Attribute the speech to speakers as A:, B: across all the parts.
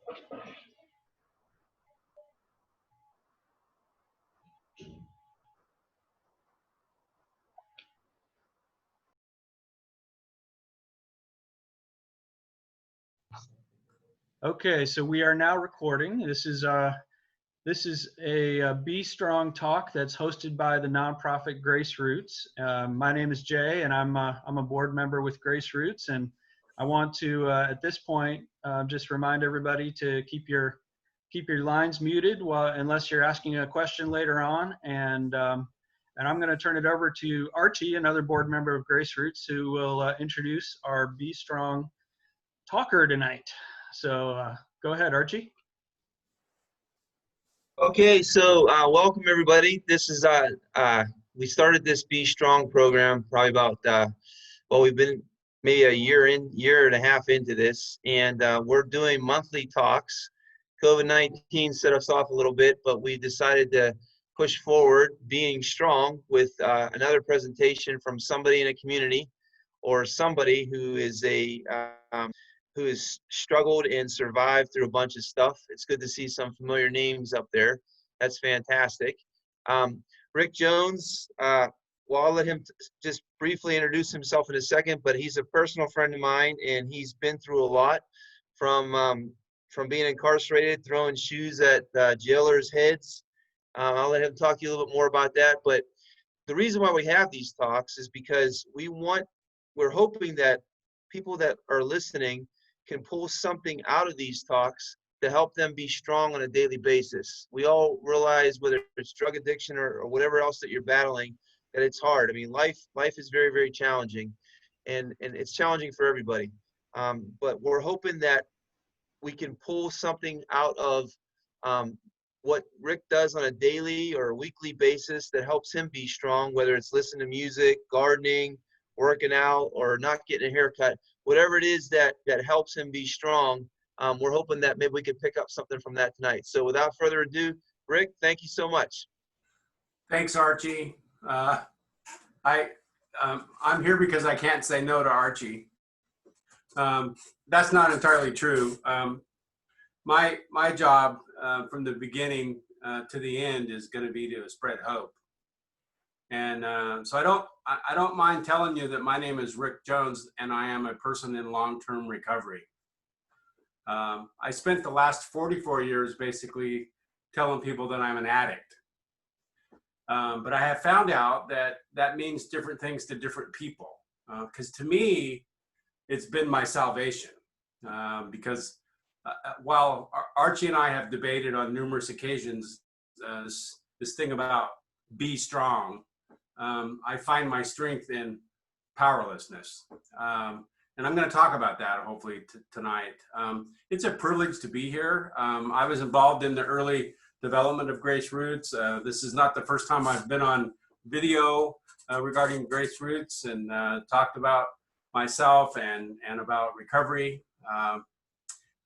A: Okay, so we are now recording. This is a Be Strong talk that's hosted by the nonprofit Grace Roots. My name is Jay, and I'm a board member with Grace Roots, and I want to at this point just remind everybody to keep your lines muted unless you're asking a question later on, and I'm going to turn it over to Archie, another board member of Grace Roots, who will introduce our Be Strong talker tonight. So go ahead, Archie.
B: Okay, so welcome everybody. This is we started this Be Strong program probably about well, we've been maybe a year and a half into this, and we're doing monthly talks. COVID-19 set us off a little bit, but we decided to push forward being strong with another presentation from somebody in a community or somebody who is who has struggled and survived through a bunch of stuff. It's good to see some familiar names up there. That's fantastic. Rick Jones, well, I'll let him just briefly introduce himself in a second, but he's a personal friend of mine, and he's been through a lot from being incarcerated, throwing shoes at jailers' heads. I'll let him talk to you a little bit more about that. But the reason why we have these talks is because we're hoping that people that are listening can pull something out of these talks to help them be strong on a daily basis. We all realize, whether it's drug addiction or whatever else that you're battling, that it's hard. I mean, life is very, very challenging, and it's challenging for everybody. But we're hoping that we can pull something out of what Rick does on a daily or weekly basis that helps him be strong, whether it's listening to music, gardening, working out, or not getting a haircut. Whatever it is that helps him be strong, we're hoping that maybe we could pick up something from that tonight. So without further ado, Rick, thank you so much.
C: Thanks, Archie. I'm here because I can't say no to Archie. That's not entirely true. My job from the beginning to the end is going to be to spread hope. And so I don't mind telling you that my name is Rick Jones, and I am a person in long-term recovery. I spent the last 44 years basically telling people that I'm an addict. But I have found out that that means different things to different people. Because to me, it's been my salvation. Because while Archie and I have debated on numerous occasions this thing about be strong, I find my strength in powerlessness. And I'm going to talk about that hopefully tonight. It's a privilege to be here. I was involved in the early development of Grace Roots. This is not the first time I've been on video regarding Grace Roots and talked about myself and about recovery.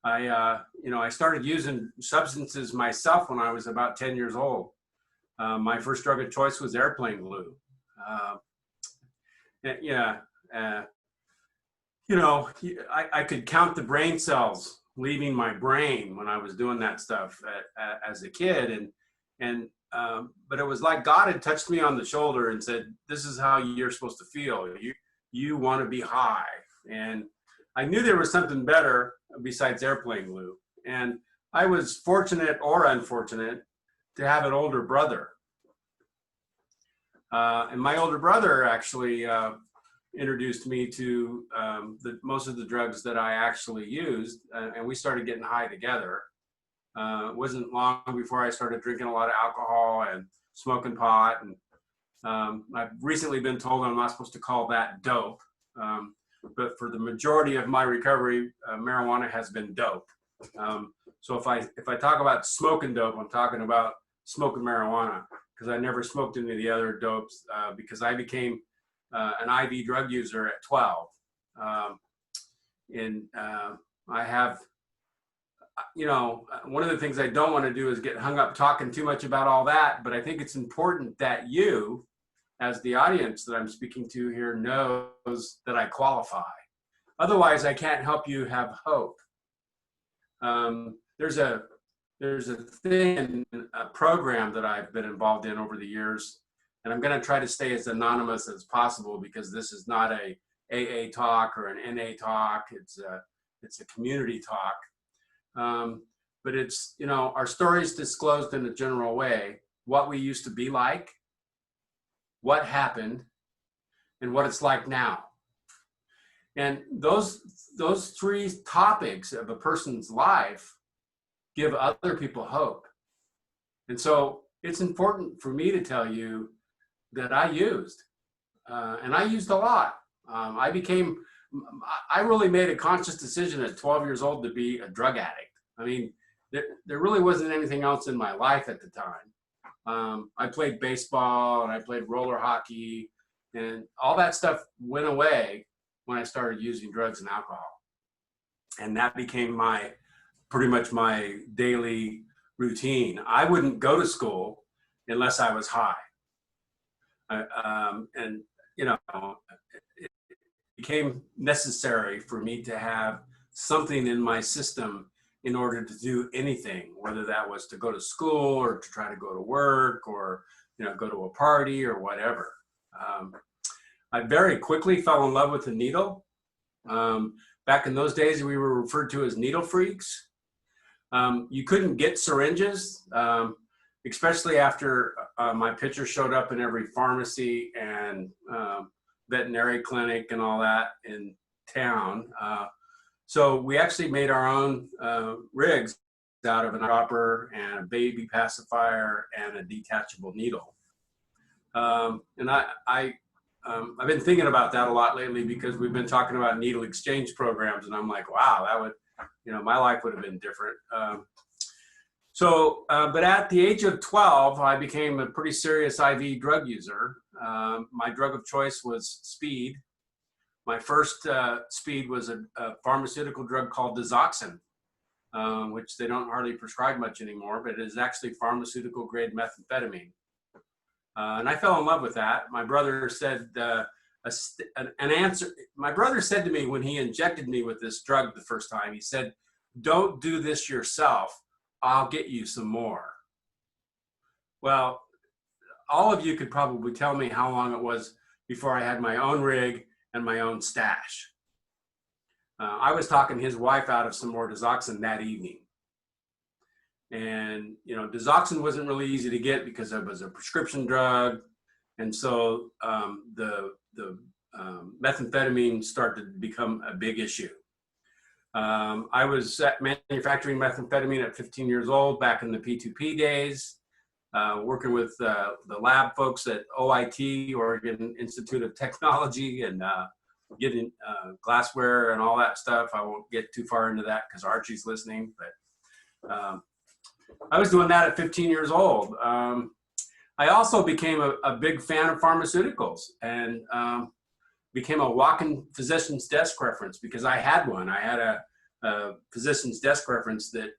C: I started using substances myself when I was about 10 years old. My first drug of choice was airplane glue. I could count the brain cells leaving my brain when I was doing that stuff as a kid, but it was like God had touched me on the shoulder and said, "This is how you're supposed to feel. You want to be high." And I knew there was something better besides airplane glue. And I was fortunate or unfortunate to have an older brother. And my older brother actually introduced me to most of the drugs that I actually used, and we started getting high together. It wasn't long before I started drinking a lot of alcohol and smoking pot. And I've recently been told I'm not supposed to call that dope. But for the majority of my recovery, marijuana has been dope. So if I talk about smoking dope, I'm talking about smoking marijuana, because I never smoked any of the other dopes because I became an IV drug user at 12. I have, one of the things I don't want to do is get hung up talking too much about all that, but I think it's important that you, as the audience that I'm speaking to here, knows that I qualify. Otherwise, I can't help you have hope. there's a thing, a program that I've been involved in over the years, and I'm going to try to stay as anonymous as possible because this is not a AA talk or an NA talk. It's a community talk. But it's, you know, our stories disclosed in a general way, what we used to be like, what happened, and what it's like now. And those three topics of a person's life give other people hope. And so it's important for me to tell you that I used, and I used a lot. I really made a conscious decision at 12 years old to be a drug addict. I mean, there really wasn't anything else in my life at the time. I played baseball and I played roller hockey, and all that stuff went away when I started using drugs and alcohol. And that became pretty much my daily routine. I wouldn't go to school unless I was high. And, you know, it became necessary for me to have something in my system in order to do anything, whether that was to go to school or to try to go to work or, you know, go to a party or whatever. I very quickly fell in love with the needle. Back in those days, we were referred to as needle freaks. You couldn't get syringes, especially after my picture showed up in every pharmacy and veterinary clinic and all that in town. So we actually made our own rigs out of an dropper and a baby pacifier and a detachable needle. And I've been thinking about that a lot lately because we've been talking about needle exchange programs, and I'm like, wow, that would, you know, my life would have been different. But at the age of 12, I became a pretty serious IV drug user. My drug of choice was speed. My first speed was a pharmaceutical drug called Dizoxin, which they don't hardly prescribe much anymore, but it is actually pharmaceutical grade methamphetamine. And I fell in love with that. My brother said my brother said to me when he injected me with this drug the first time, he said, "Don't do this yourself. I'll get you some more." Well, all of you could probably tell me how long it was before I had my own rig and my own stash. I was talking his wife out of some more Dizoxin that evening. And, you know, Dizoxin wasn't really easy to get because it was a prescription drug. And so the methamphetamine started to become a big issue. I was manufacturing methamphetamine at 15 years old back in the P2P days, working with the lab folks at OIT, Oregon Institute of Technology, and getting glassware and all that stuff. I won't get too far into that because Archie's listening, but I was doing that at 15 years old. I also became a big fan of pharmaceuticals and became a walk-in physician's desk reference because I had one. I had a physician's desk reference that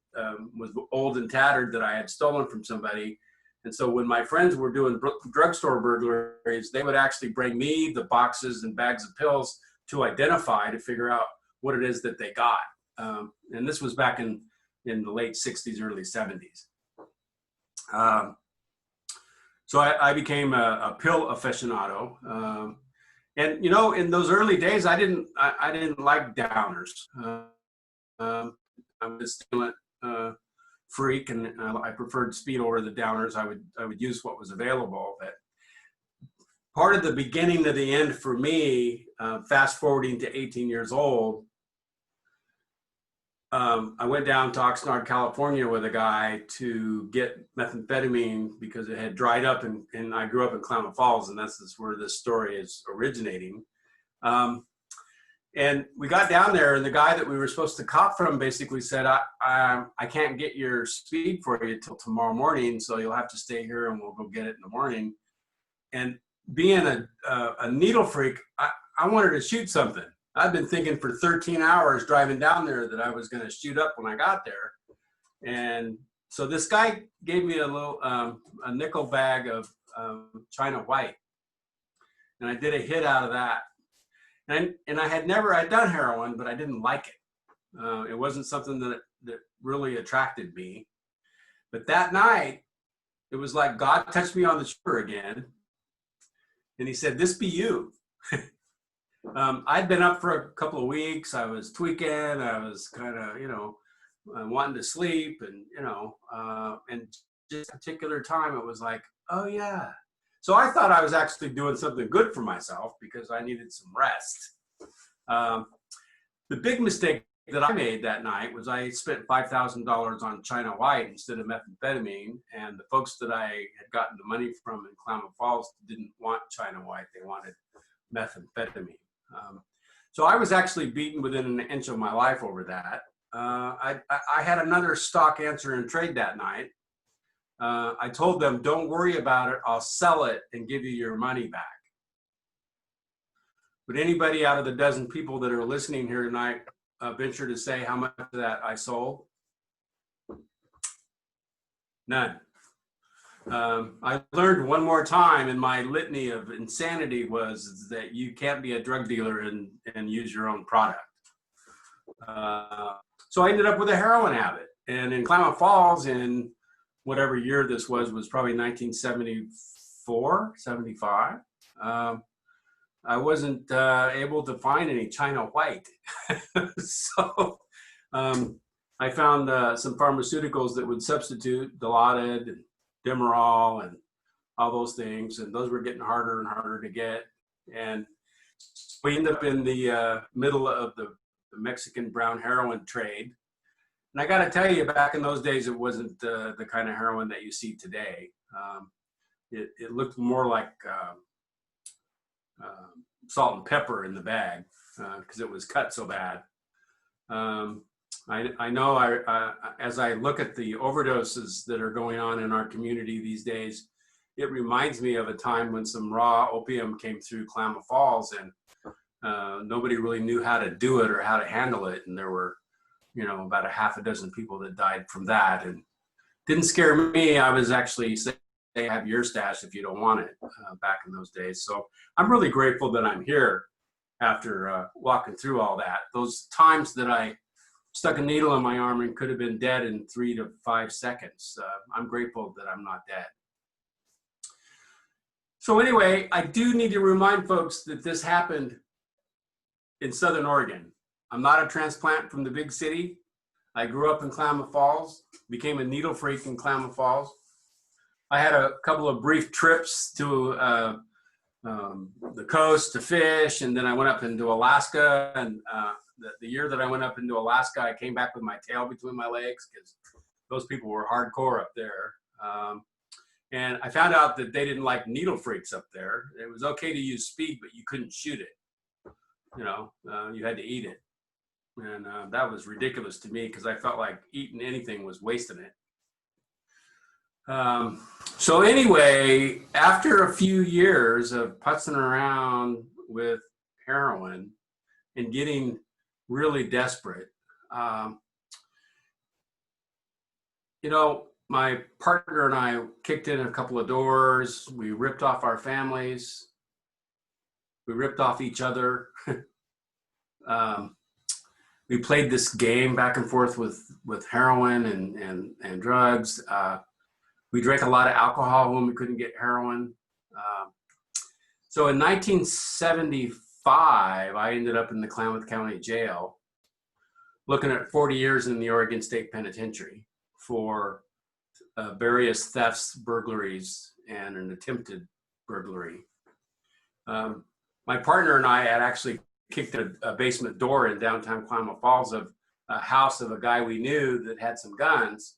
C: was old and tattered that I had stolen from somebody. And so when my friends were doing drugstore burglaries, they would actually bring me the boxes and bags of pills to identify to figure out what it is that they got. And this was back in the late 60s, early 70s. So I became a pill aficionado. And, you know, in those early days, I didn't like downers. I'm a stimulant freak, and I preferred speed over the downers. I would use what was available. But part of the beginning to the end for me, fast forwarding to 18 years old, I went down to Oxnard, California with a guy to get methamphetamine because it had dried up, and I grew up in Klamath Falls, and that's where this story is originating. And we got down there, and the guy that we were supposed to cop from basically said, I can't get your speed for you till tomorrow morning, so you'll have to stay here and we'll go get it in the morning. And being a needle freak, I wanted to shoot something. I'd been thinking for 13 hours driving down there that I was going to shoot up when I got there. And so this guy gave me a nickel bag of China White. And I did a hit out of that. And I'd done heroin, but I didn't like it. It wasn't something that really attracted me. But that night, it was like God touched me on the shoulder again. And he said, "This be you." I'd been up for a couple of weeks. I was tweaking. I was kind of, wanting to sleep, and and just a particular time, it was like, oh yeah. So I thought I was actually doing something good for myself because I needed some rest. The big mistake that I made that night was I spent $5,000 on China White instead of methamphetamine, and the folks that I had gotten the money from in Klamath Falls didn't want China White; they wanted methamphetamine. So I was actually beaten within an inch of my life over that. I had another stock answer and trade that night. I told them, "Don't worry about it. I'll sell it and give you your money back." Would anybody out of the dozen people that are listening here tonight venture to say how much of that I sold? None. I learned one more time in my litany of insanity was that you can't be a drug dealer and use your own product. So I ended up with a heroin habit. And in Klamath Falls, in whatever year this was probably 1974, 75. I wasn't able to find any China White. So I found some pharmaceuticals that would substitute Dilaudid and Demerol and all those things, and those were getting harder and harder to get. And we ended up in the middle of the Mexican brown heroin trade. And I got to tell you, back in those days, it wasn't the kind of heroin that you see today. It looked more like salt and pepper in the bag because it was cut so bad. I know as I look at the overdoses that are going on in our community these days, it reminds me of a time when some raw opium came through Klamath Falls, and nobody really knew how to do it or how to handle it. And there were, about a half a dozen people that died from that. And didn't scare me. I was actually saying, "Hey, have your stash if you don't want it," back in those days. So I'm really grateful that I'm here after walking through all that. Those times that I stuck a needle in my arm and could have been dead in 3 to 5 seconds. I'm grateful that I'm not dead. So anyway, I do need to remind folks that this happened in Southern Oregon. I'm not a transplant from the big city. I grew up in Klamath Falls, became a needle freak in Klamath Falls. I had a couple of brief trips to the coast to fish, and then I went up into Alaska. And the year that I went up into Alaska, I came back with my tail between my legs because those people were hardcore up there. And I found out that they didn't like needle freaks up there. It was okay to use speed, but you couldn't shoot it. You had to eat it. And that was ridiculous to me because I felt like eating anything was wasting it. So anyway, after a few years of putzing around with heroin and getting really desperate, my partner and I kicked in a couple of doors. We ripped off our families. We ripped off each other. We played this game back and forth with heroin and drugs. We drank a lot of alcohol when we couldn't get heroin. So in 1975, I ended up in the Klamath County Jail, looking at 40 years in the Oregon State Penitentiary for various thefts, burglaries, and an attempted burglary. My partner and I had actually kicked a basement door in downtown Klamath Falls of a house of a guy we knew that had some guns.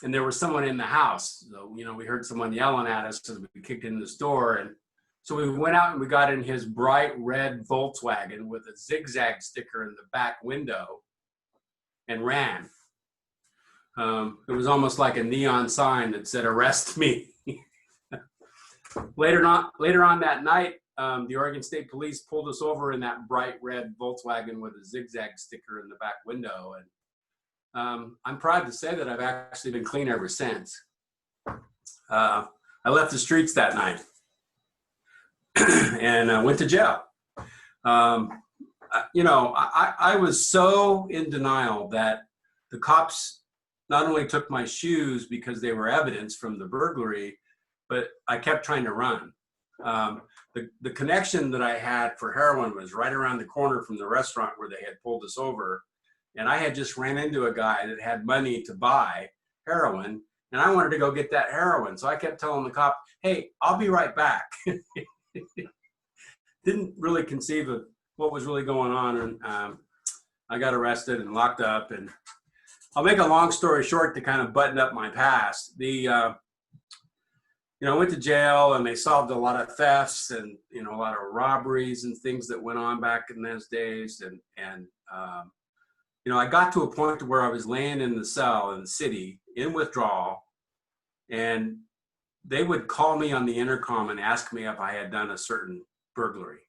C: And there was someone in the house. So, we heard someone yelling at us as we kicked in this door. And so we went out and we got in his bright red Volkswagen with a zigzag sticker in the back window and ran. It was almost like a neon sign that said, "Arrest me." Later on that night, the Oregon State Police pulled us over in that bright red Volkswagen with a zigzag sticker in the back window. And I'm proud to say that I've actually been clean ever since. I left the streets that night and went to jail. I was so in denial that the cops not only took my shoes because they were evidence from the burglary, but I kept trying to run. The connection that I had for heroin was right around the corner from the restaurant where they had pulled us over. And I had just ran into a guy that had money to buy heroin, and I wanted to go get that heroin. So I kept telling the cop, hey, I'll be right back. Didn't really conceive of what was really going on. And I got arrested and locked up. And I'll make a long story short to kind of button up my past. I went to jail, and they solved a lot of thefts and, a lot of robberies and things that went on back in those days. And I got to a point where I was laying in the cell in the city in withdrawal, and they would call me on the intercom and ask me if I had done a certain burglary,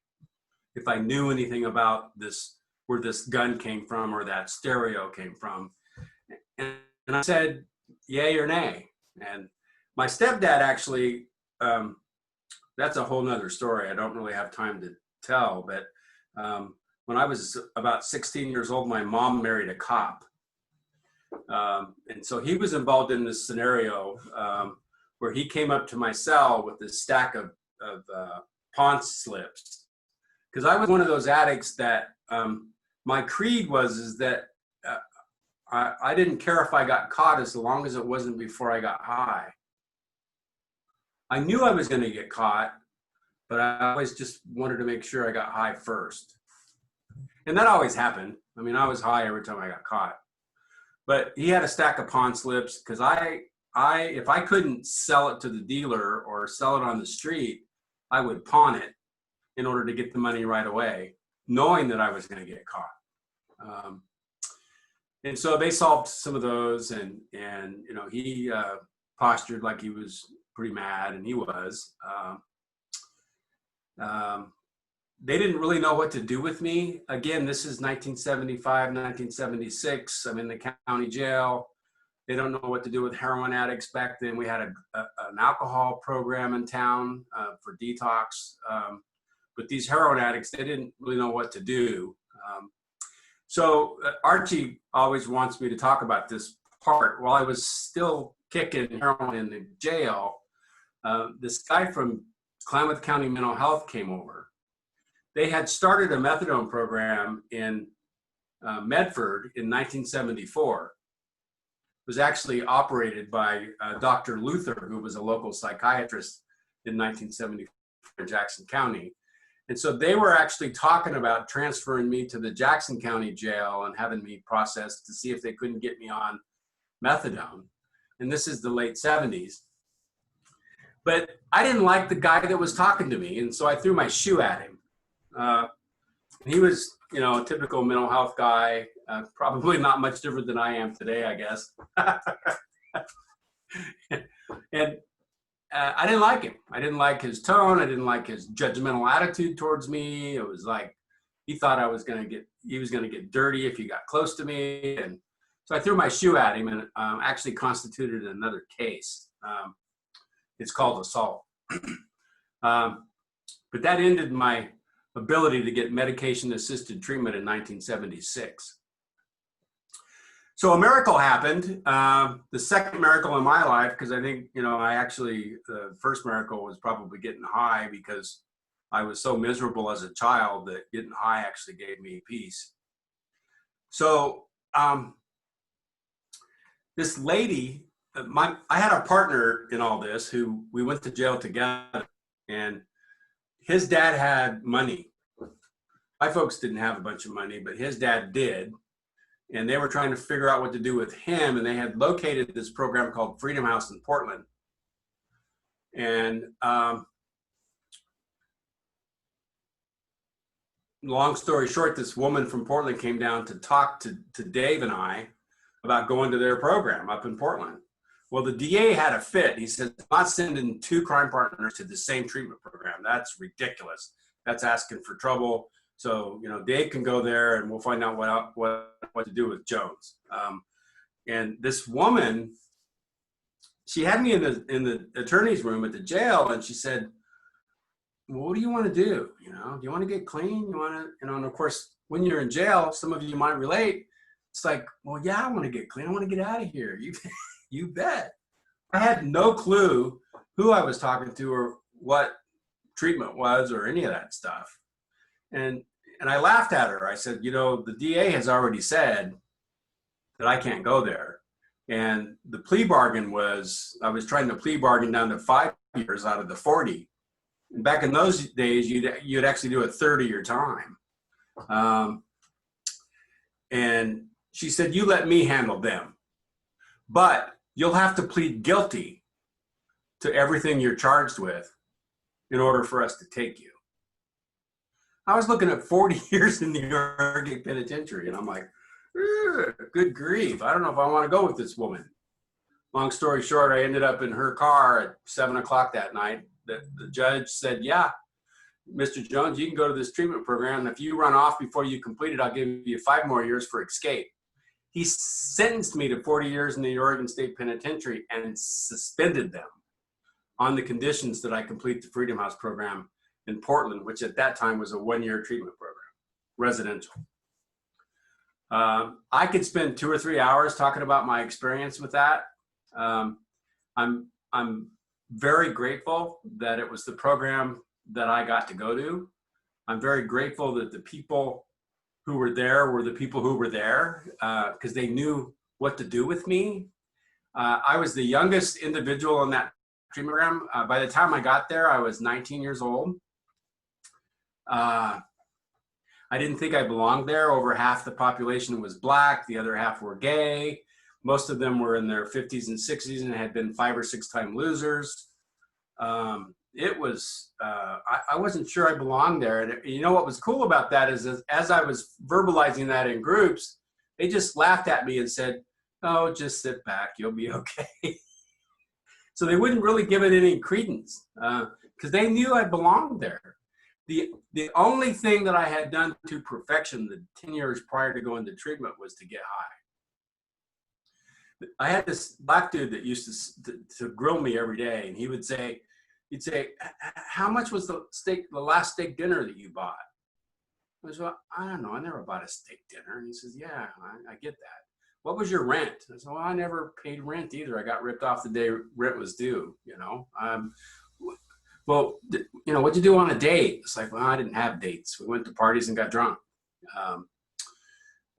C: if I knew anything about this, where this gun came from or that stereo came from. And I said, yay or nay. And my stepdad actually, that's a whole nother story. I don't really have time to tell, but when I was about 16 years old, my mom married a cop. And so he was involved in this scenario where he came up to my cell with this stack of pawn slips. Because I was one of those addicts that my creed is that I didn't care if I got caught as long as it wasn't before I got high. I knew I was going to get caught, but I always just wanted to make sure I got high first. And that always happened. I mean, I was high every time I got caught. But he had a stack of pawn slips because if I couldn't sell it to the dealer or sell it on the street, I would pawn it in order to get the money right away, knowing that I was going to get caught. And so they solved some of those, and he postured like he was pretty mad, and he was. They didn't really know what to do with me. Again, this is 1975, 1976. I'm in the county jail. They don't know what to do with heroin addicts. Back then, we had an alcohol program in town for detox. But these heroin addicts, they didn't really know what to do. So Archie always wants me to talk about this part. While I was still kicking heroin in the jail, this guy from Klamath County Mental Health came over. They had started a methadone program in Medford in 1974. It was actually operated by Dr. Luther, who was a local psychiatrist in 1974 in Jackson County. And so they were actually talking about transferring me to the Jackson County jail and having me processed to see if they couldn't get me on methadone. And this is the late 70s. But I didn't like the guy that was talking to me, and so I threw my shoe at him. He was, a typical mental health guy, probably not much different than I am today, I guess. And I didn't like him. I didn't like his tone. I didn't like his judgmental attitude towards me. It was like he thought he was going to get dirty if he got close to me. And so I threw my shoe at him and actually constituted another case. It's called assault. But that ended my ability to get medication-assisted treatment in 1976. So a miracle happened. The second miracle in my life, because I think, the first miracle was probably getting high because I was so miserable as a child that getting high actually gave me peace. So this lady, I had a partner in all this who we went to jail together, and his dad had money. My folks didn't have a bunch of money, but his dad did. And they were trying to figure out what to do with him. And they had located this program called Freedom House in Portland. And long story short, this woman from Portland came down to talk to Dave and I about going to their program up in Portland. Well, the DA had a fit. He said, I'm not sending two crime partners to the same treatment program. That's ridiculous. That's asking for trouble. So, Dave can go there and we'll find out what to do with Jones. And this woman, she had me in the attorney's room at the jail, and she said, well, what do you want to do? You know, do you want to get clean? You want to, you know, and of course, when you're in jail, some of you might relate. It's like, well, yeah, I want to get clean. I want to get out of here. You bet. I had no clue who I was talking to or what treatment was or any of that stuff. And I laughed at her. I said, you know, the DA has already said that I can't go there. And the plea bargain was, I was trying to plea bargain down to 5 years out of the 40. And back in those days, you'd actually do a third of your time. And she said, you let me handle them, but you'll have to plead guilty to everything you're charged with in order for us to take you. I was looking at 40 years in the Oregon Penitentiary, and I'm like, good grief. I don't know if I want to go with this woman. Long story short, I ended up in her car at 7 o'clock that night. The judge said, yeah, Mr. Jones, you can go to this treatment program. And if you run off before you complete it, I'll give you 5 more years for escape. He sentenced me to 40 years in the Oregon State Penitentiary and suspended them on the conditions that I complete the Freedom House program in Portland, which at that time was a 1-year treatment program, residential. I could spend 2 or 3 hours talking about my experience with that. I'm very grateful that it was the program that I got to go to. I'm very grateful that the people who were the people who were there because they knew what to do with me. I was the youngest individual in that treatment program. By the time I got there, I was 19 years old. I didn't think I belonged there. Over half the population was Black. The other half were gay. Most of them were in their 50s and 60s and had been 5 or 6 time losers. It was, I wasn't sure I belonged there. And you know what was cool about that is as I was verbalizing that in groups, they just laughed at me and said, oh, just sit back, you'll be okay. So they wouldn't really give it any credence because they knew I belonged there. The only thing that I had done to perfection the 10 years prior to going to treatment was to get high. I had this Black dude that used to grill me every day, and he'd say, how much was the last steak dinner that you bought? I was, well, I don't know, I never bought a steak dinner. And he says, yeah, I get that. What was your rent? I said, well, I never paid rent either. I got ripped off the day rent was due, you know. Well, you know, what'd you do on a date? It's like, well, I didn't have dates. We went to parties and got drunk.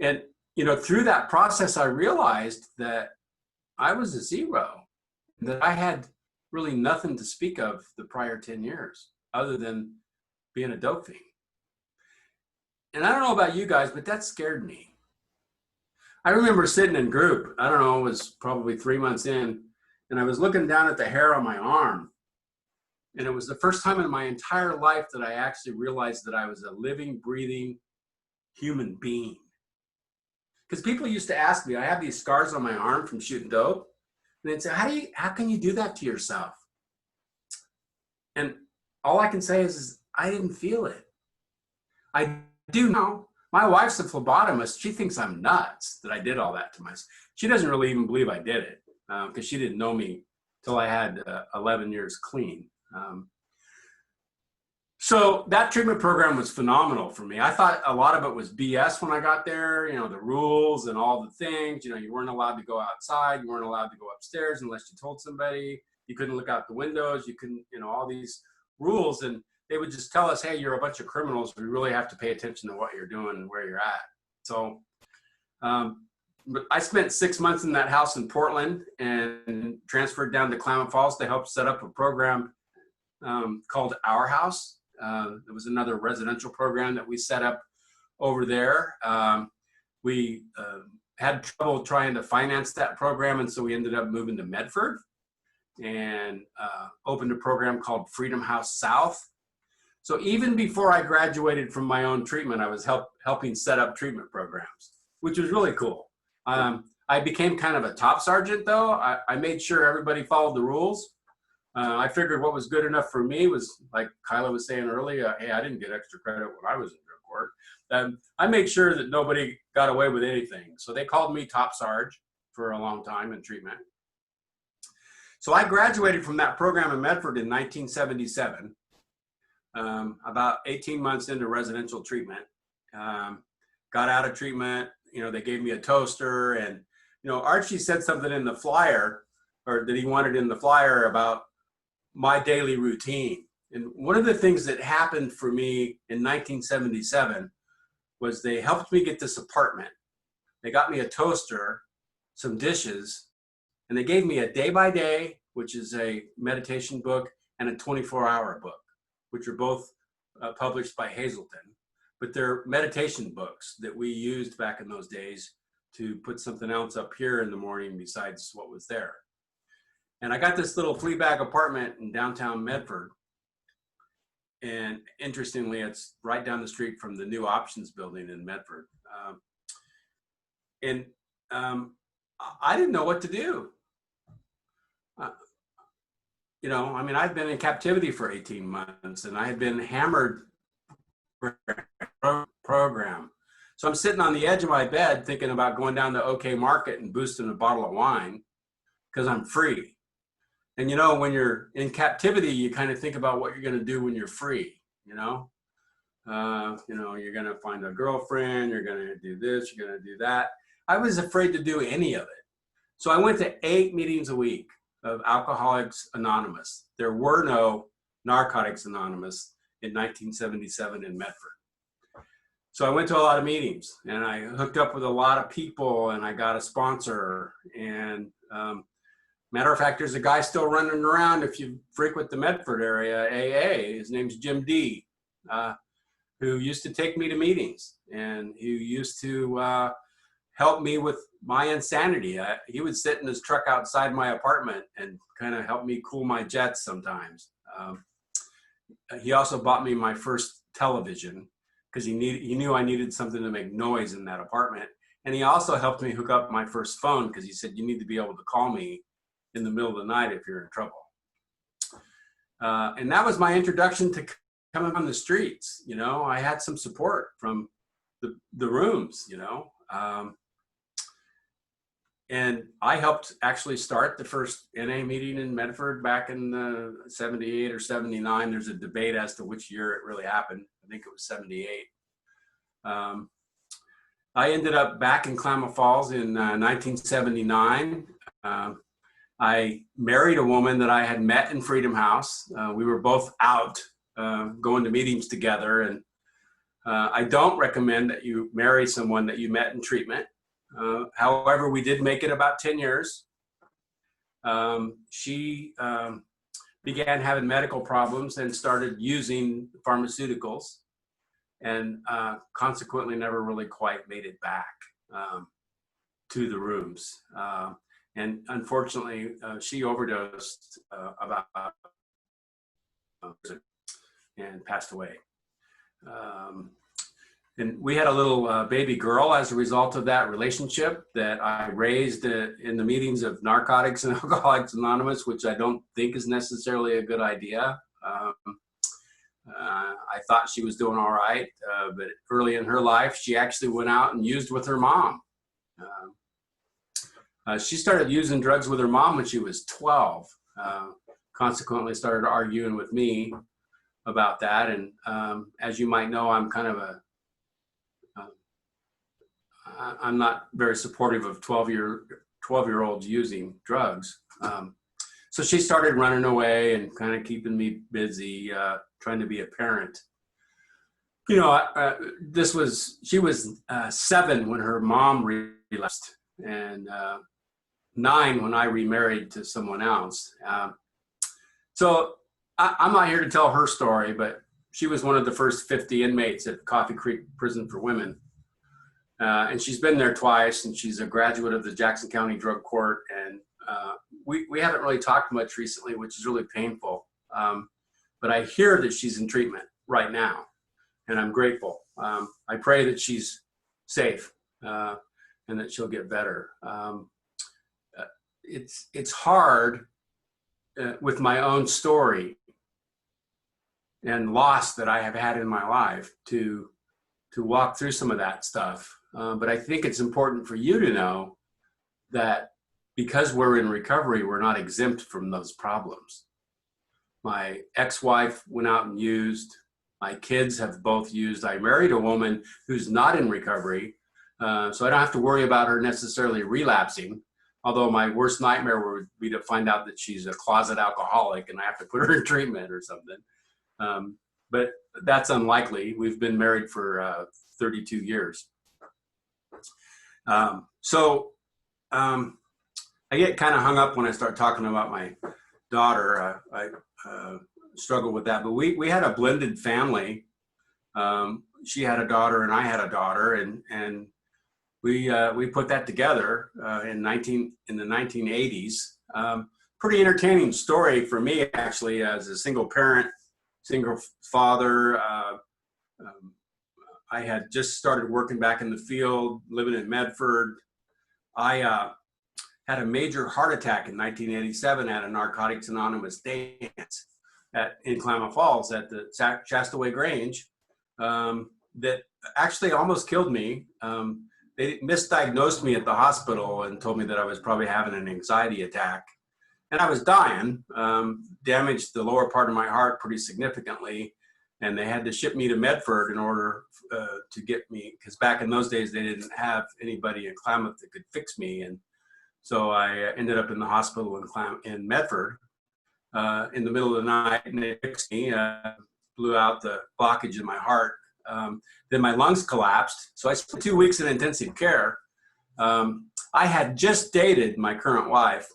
C: And, you know, through that process, I realized that I was a zero, that I had really nothing to speak of the prior 10 years other than being a dope fiend. And I don't know about you guys, but that scared me. I remember sitting in group, I don't know, it was probably 3 months in, and I was looking down at the hair on my arm. And it was the first time in my entire life that I actually realized that I was a living, breathing human being. Because people used to ask me, I have these scars on my arm from shooting dope. And they'd say, how can you do that to yourself? And all I can say is I didn't feel it. I do know. My wife's a phlebotomist. She thinks I'm nuts that I did all that to myself. She doesn't really even believe I did it because she didn't know me till I had 11 years clean. So that treatment program was phenomenal for me. I thought a lot of it was BS when I got there, you know, the rules and all the things, you know, you weren't allowed to go outside. You weren't allowed to go upstairs unless you told somebody. You couldn't look out the windows. You couldn't, you know, all these rules. And they would just tell us, hey, you're a bunch of criminals. We really have to pay attention to what you're doing and where you're at. So, but I spent 6 months in that house in Portland and transferred down to Klamath Falls to help set up a program called Our House. It was another residential program that we set up over there. We had trouble trying to finance that program, and so we ended up moving to Medford and opened a program called Freedom House South. So even before I graduated from my own treatment, I was helping set up treatment programs, which was really cool. I became kind of a top sergeant, though. I made sure everybody followed the rules. I figured what was good enough for me was, like Kyla was saying earlier, hey, I didn't get extra credit when I was in drug court. I made sure that nobody got away with anything. So they called me top sarge for a long time in treatment. So I graduated from that program in Medford in 1977. about 18 months into residential treatment. Got out of treatment, they gave me a toaster, and, Archie said something in the flyer, or that he wanted in the flyer, about my daily routine. And one of the things that happened for me in 1977 was they helped me get this apartment. They got me a toaster, some dishes, and they gave me a day by day, which is a meditation book, and a 24-hour book, which are both published by Hazelden. But they're meditation books that we used back in those days to put something else up here in the morning besides what was there. And I got this little flea bag apartment in downtown Medford. And interestingly, it's right down the street from the new Options building in Medford. I didn't know what to do. I'd been in captivity for 18 months, and I had been hammered for a program. So I'm sitting on the edge of my bed thinking about going down to OK Market and boosting a bottle of wine because I'm free. And when you're in captivity, you kind of think about what you're going to do when you're free. You're going to find a girlfriend, you're going to do this, you're going to do that. I was afraid to do any of it. So I went to 8 meetings a week of Alcoholics Anonymous. There were no Narcotics Anonymous in 1977 in Medford. So I went to a lot of meetings, and I hooked up with a lot of people, and I got a sponsor. And matter of fact, there's a guy still running around if you frequent the Medford area, AA. His name's Jim D, who used to take me to meetings, and who used to help me with my insanity. He would sit in his truck outside my apartment and kind of help me cool my jets sometimes. He also bought me my first television because he knew I needed something to make noise in that apartment. And he also helped me hook up my first phone because he said, you need to be able to call me in the middle of the night if you're in trouble. And that was my introduction to coming on the streets. I had some support from the rooms, and I helped actually start the first NA meeting in Medford back in 78 or 79. There's a debate as to which year it really happened. I think it was 78. I ended up back in Klamath Falls in 1979. I married a woman that I had met in Freedom House. We were both out going to meetings together. And I don't recommend that you marry someone that you met in treatment. However, we did make it about 10 years. She began having medical problems and started using pharmaceuticals, and consequently never really quite made it back to the rooms. And unfortunately, she overdosed and passed away. And we had a little baby girl as a result of that relationship that I raised in the meetings of Narcotics and Alcoholics Anonymous, which I don't think is necessarily a good idea. I thought she was doing all right, but early in her life, she actually went out and used with her mom. She started using drugs with her mom when she was 12. Consequently started arguing with me about that. And as you might know, I'm kind of I'm not very supportive of 12-year-olds using drugs. So she started running away and kind of keeping me busy, trying to be a parent. She was 7 when her mom relapsed, and 9 when I remarried to someone else. So I'm not here to tell her story, but she was one of the first 50 inmates at Coffee Creek Prison for Women. And she's been there twice, and she's a graduate of the Jackson County Drug Court. And we haven't really talked much recently, which is really painful. But I hear that she's in treatment right now, and I'm grateful. I pray that she's safe and that she'll get better. It's hard with my own story and loss that I have had in my life to walk through some of that stuff. But I think it's important for you to know that because we're in recovery, we're not exempt from those problems. My ex-wife went out and used. My kids have both used. I married a woman who's not in recovery, so I don't have to worry about her necessarily relapsing. Although my worst nightmare would be to find out that she's a closet alcoholic and I have to put her in treatment or something. But that's unlikely. We've been married for 32 years. I get kind of hung up when I start talking about my daughter. I struggle with that, but we had a blended family. She had a daughter and I had a daughter, and we put that together in the 1980s. Pretty entertaining story for me, actually, as a single parent, single father. I had just started working back in the field, living in Medford. I had a major heart attack in 1987 at a Narcotics Anonymous dance in Klamath Falls at the Shastaway Grange that actually almost killed me. They misdiagnosed me at the hospital and told me that I was probably having an anxiety attack. And I was dying, damaged the lower part of my heart pretty significantly. And they had to ship me to Medford in order to get me, because back in those days, they didn't have anybody in Klamath that could fix me. And so I ended up in the hospital in Medford in the middle of the night, and they fixed me, blew out the blockage in my heart. Then my lungs collapsed. So I spent 2 weeks in intensive care. I had just dated my current wife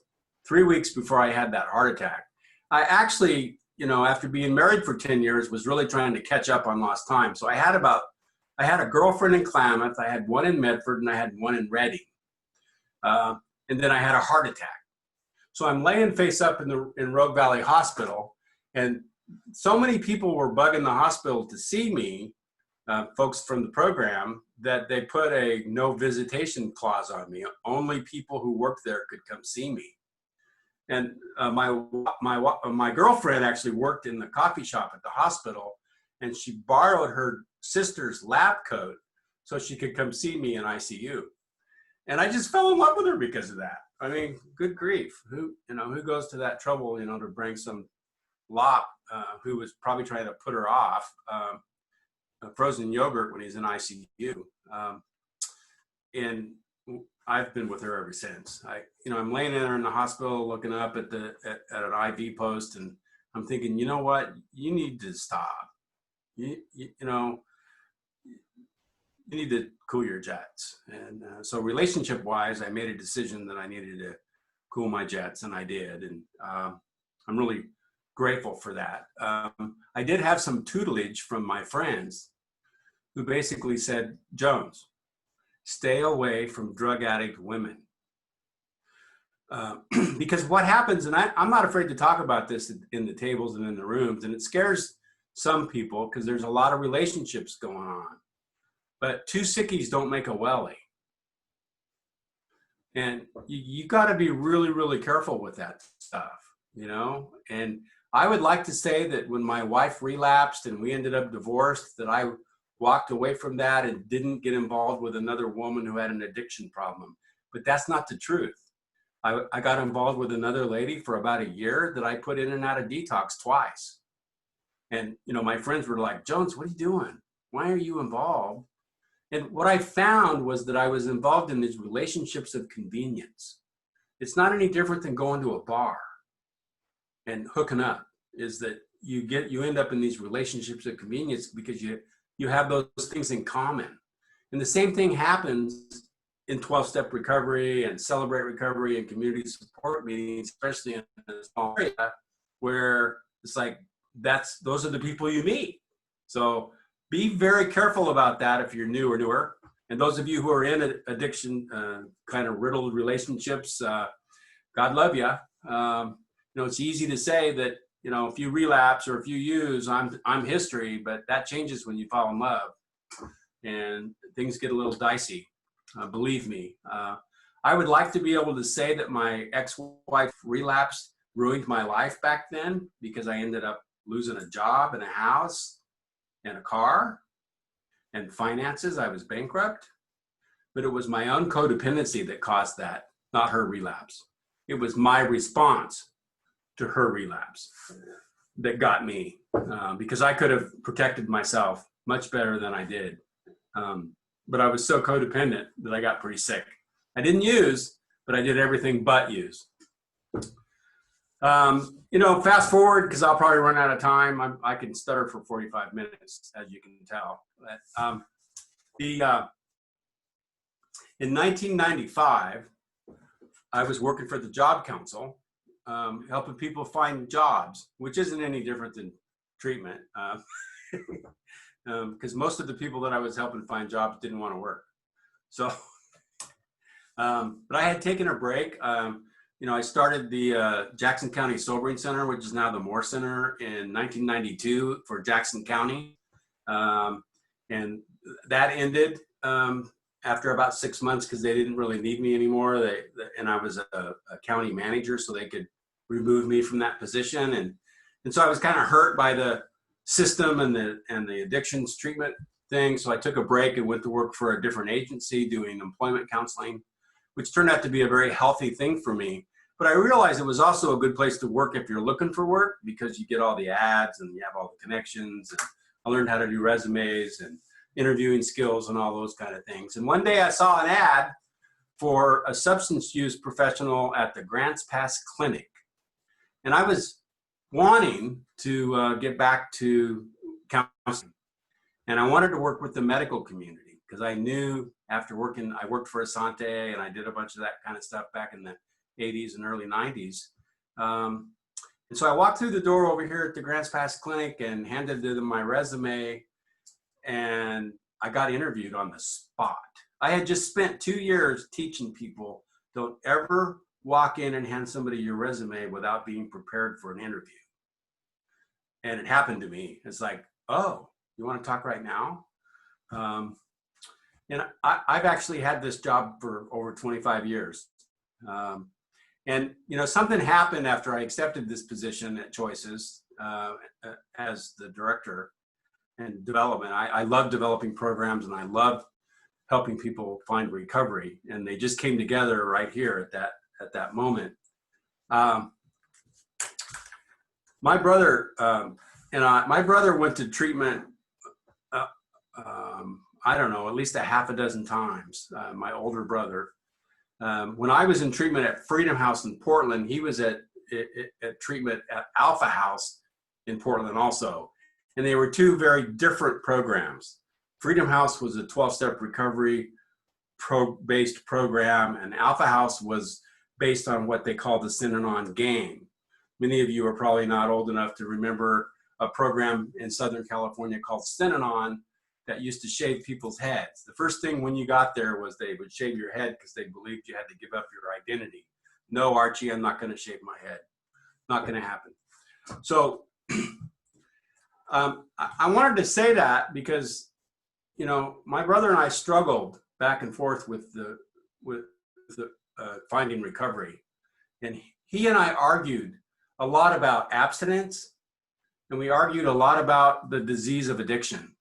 C: 3 weeks before I had that heart attack. I actually, after being married for 10 years, was really trying to catch up on lost time. So I had a girlfriend in Klamath, I had one in Medford, and I had one in Reading. And then I had a heart attack. So I'm laying face up in Rogue Valley Hospital, and so many people were bugging the hospital to see me, folks from the program, that they put a no visitation clause on me. Only people who worked there could come see me. And my girlfriend actually worked in the coffee shop at the hospital, and she borrowed her sister's lab coat so she could come see me in ICU. And I just fell in love with her because of that. I mean, good grief. Who goes to that trouble, to bring some lop who was probably trying to put her off frozen yogurt when he's in ICU. And I've been with her ever since. I'm laying there in the hospital looking up at an IV post, and I'm thinking, you know what? You need to stop. You need to cool your jets. And so relationship-wise, I made a decision that I needed to cool my jets, and I did. And I'm really grateful for that. I did have some tutelage from my friends who basically said, Jones, stay away from drug addict women. Because what happens, and I'm not afraid to talk about this in the tables and in the rooms, and it scares some people because there's a lot of relationships going on. But two sickies don't make a wellie. And you got to be really, really careful with that stuff, And I would like to say that when my wife relapsed and we ended up divorced, that I walked away from that and didn't get involved with another woman who had an addiction problem. But that's not the truth. I got involved with another lady for about a year that I put in and out of detox twice. And, my friends were like, Jones, what are you doing? Why are you involved? And what I found was that I was involved in these relationships of convenience. It's not any different than going to a bar and hooking up, is that you end up in these relationships of convenience because you have those things in common. And the same thing happens in 12-step recovery and Celebrate Recovery and community support meetings, especially in a small area where it's like, those are the people you meet. So be very careful about that if you're new or newer. And those of you who are in addiction, kind of riddled relationships, God love you. It's easy to say that, if you relapse or if you use, I'm history, but that changes when you fall in love and things get a little dicey. Believe me. I would like to be able to say that my ex-wife relapse ruined my life back then because I ended up losing a job and a house and a car and finances. I was bankrupt, but it was my own codependency that caused that, not her relapse. It was my response to her relapse. that got me, because I could have protected myself much better than I did. But I was so codependent that I got pretty sick. I didn't use, but I did everything but use. You know, fast forward, because I'll probably run out of time. I can stutter for 45 minutes, as you can tell. But, in 1995, I was working for the Job Council, helping people find jobs, which isn't any different than treatment, because most of the people that I was helping find jobs didn't want to work. So, but I had taken a break. You know, I started the Jackson County Sobering Center, which is now the Moore Center, in 1992 for Jackson County. And that ended after about 6 months because they didn't really need me anymore. And I was a county manager, so they could remove me from that position. And so I was kind of hurt by the system and the addictions treatment thing. So I took a break and went to work for a different agency doing employment counseling, which turned out to be a very healthy thing for me. But I realized it was also a good place to work if you're looking for work, because you get all the ads and you have all the connections. And I learned how to do resumes and interviewing skills and all those kind of things. And one day I saw an ad for a substance use professional at the Grants Pass Clinic. And I was wanting to get back to counseling. And I wanted to work with the medical community because I knew after working, I worked for Asante and I did a bunch of that kind of stuff back in the 80s and early 90s. And so I walked through the door over here at the Grants Pass Clinic and handed them my resume, and I got interviewed on the spot. I had just spent 2 years teaching people, don't ever walk in and hand somebody your resume without being prepared for an interview. And it happened to me. It's like, oh, you want to talk right now? And I've actually had this job for over 25 years. And, you know, something happened after I accepted this position at Choices as the director and development. I love developing programs and I love helping people find recovery. And they just came together right here at that moment. My brother my brother went to treatment, I don't know, at least a half a dozen times, my older brother. When I was in treatment at Freedom House in Portland, he was at treatment at Alpha House in Portland also. And they were two very different programs. Freedom House was a 12-step recovery based program, and Alpha House was based on what they call the Synanon game. Many of you are probably not old enough to remember a program in Southern California called Synanon that used to shave people's heads. The first thing when you got there was they would shave your head because they believed you had to give up your identity. No, Archie, I'm not going to shave my head. Not going to happen. So I wanted to say that because, you know, my brother and I struggled back and forth with the finding recovery. And he and I argued a lot about abstinence, and we argued a lot about the disease of addiction.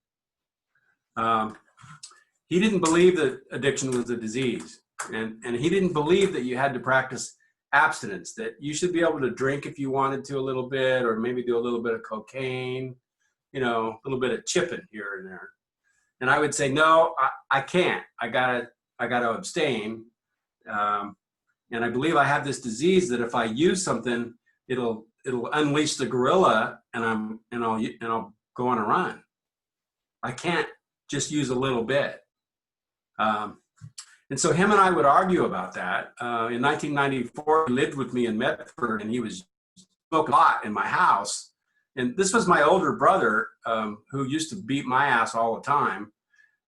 C: He didn't believe that addiction was a disease, and he didn't believe that you had to practice abstinence, that you should be able to drink if you wanted to a little bit, or maybe do a little bit of cocaine, you know, a little bit of chipping here and there. And I would say, no, I can't. I gotta abstain. And I believe I have this disease that if I use something, it'll unleash the gorilla, and I'll go on a run. I can't just use a little bit. And so him and I would argue about that. In 1994, he lived with me in Medford, and he was smoking a lot in my house. And this was my older brother, who used to beat my ass all the time.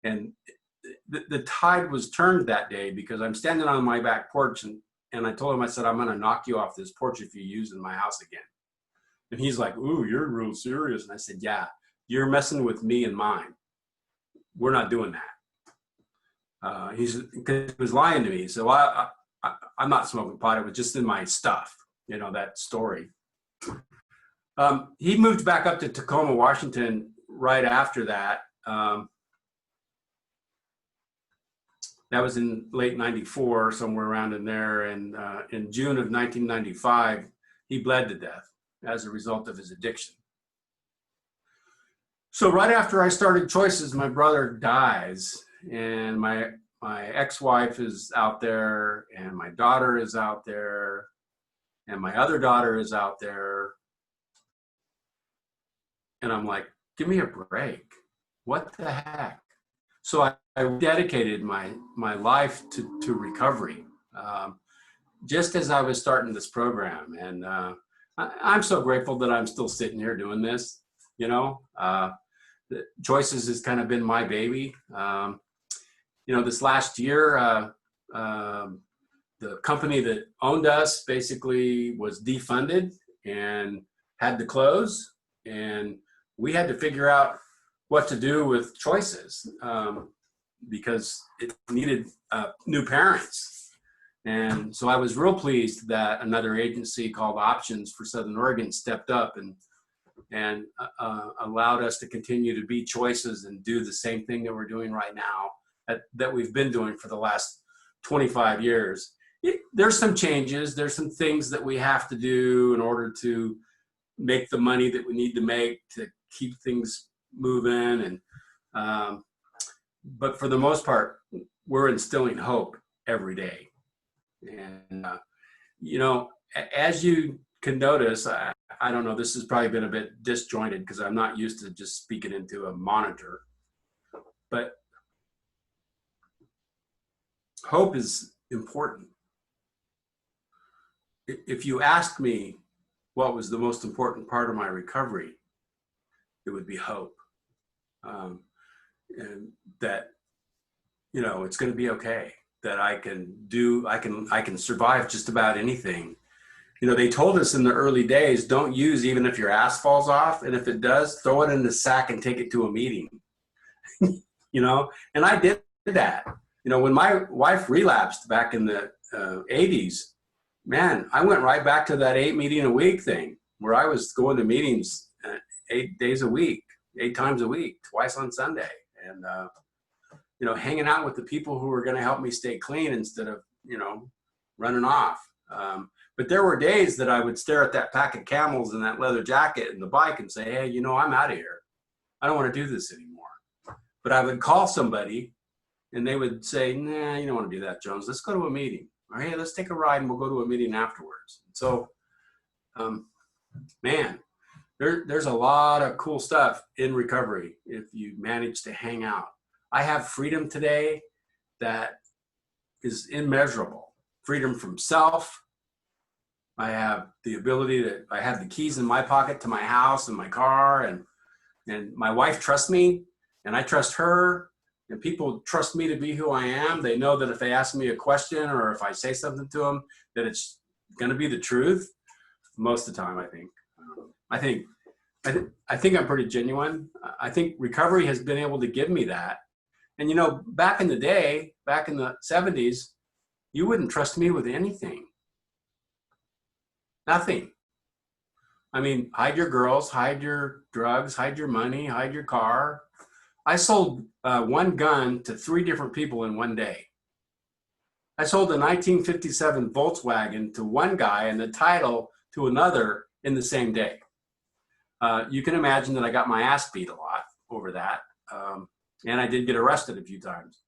C: And the tide was turned that day because I'm standing on my back porch, and I told him, I said, I'm going to knock you off this porch if you use in my house again. And he's like, ooh, you're real serious. And I said, yeah, you're messing with me and mine. We're not doing that. He was lying to me. So I'm not smoking pot. It was just in my stuff, you know, that story. He moved back up to Tacoma, Washington right after that. That was in late 94, somewhere around in there. And in June of 1995, he bled to death as a result of his addiction. So right after I started Choices, my brother dies, and my ex-wife is out there, and my daughter is out there, and my other daughter is out there, and I'm like, give me a break. What the heck? So I dedicated my life to recovery, just as I was starting this program, and I'm so grateful that I'm still sitting here doing this. You know, Choices has kind of been my baby. You know, this last year, the company that owned us basically was defunded and had to close, and we had to figure out what to do with Choices, because it needed new parents. And so I was real pleased that another agency called Options for Southern Oregon stepped up and allowed us to continue to be Choices and do the same thing that we're doing right now, that we've been doing for the last 25 years. There's some changes, there's some things that we have to do in order to make the money that we need to make to keep things moving. And but for the most part, we're instilling hope every day. And you know, as you can notice, I don't know, this has probably been a bit disjointed because I'm not used to just speaking into a monitor, but hope is important. If you ask me what was the most important part of my recovery, it would be hope. And that, you know, it's going to be okay, that I can survive just about anything. You know, they told us in the early days, don't use even if your ass falls off. And if it does, throw it in the sack and take it to a meeting. You know, and I did that. You know, when my wife relapsed back in the 80s, man, I went right back to that 8 meeting a week thing, where I was going to meetings 8 days a week, 8 times a week, twice on Sunday. And, you know, hanging out with the people who were going to help me stay clean instead of, you know, running off. But there were days that I would stare at that pack of Camels and that leather jacket and the bike and say, hey, you know, I'm out of here. I don't want to do this anymore. But I would call somebody and they would say, nah, you don't want to do that, Jones. Let's go to a meeting. Or, hey, let's take a ride and we'll go to a meeting afterwards. So, man, there's a lot of cool stuff in recovery if you manage to hang out. I have freedom today that is immeasurable. Freedom from self. I have the ability to, I have the keys in my pocket to my house and my car, and my wife trusts me and I trust her, and people trust me to be who I am. They know that if they ask me a question or if I say something to them, that it's going to be the truth most of the time, I think. I think I'm pretty genuine. I think recovery has been able to give me that. And, you know, back in the day, back in the 70s, you wouldn't trust me with anything. Nothing. I mean, hide your girls, hide your drugs, hide your money, hide your car. I sold one gun to 3 different people in one day. I sold a 1957 Volkswagen to one guy and the title to another in the same day. You can imagine that I got my ass beat a lot over that. And I did get arrested a few times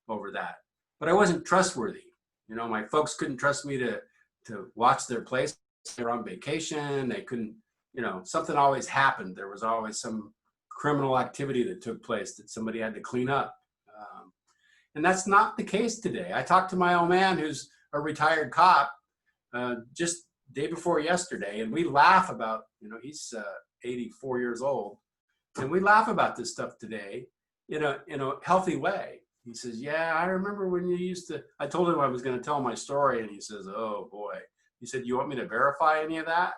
C: over that. But I wasn't trustworthy. You know, my folks couldn't trust me to watch their place. They were on vacation. They couldn't, you know, something always happened. There was always some criminal activity that took place that somebody had to clean up. And that's not the case today. I talked to my old man who's a retired cop just day before yesterday, and we laugh about, you know, he's 84 years old, and we laugh about this stuff today in a healthy way. He says, yeah, I remember when you used to, I told him I was going to tell my story, and he says, oh boy. He said, you want me to verify any of that?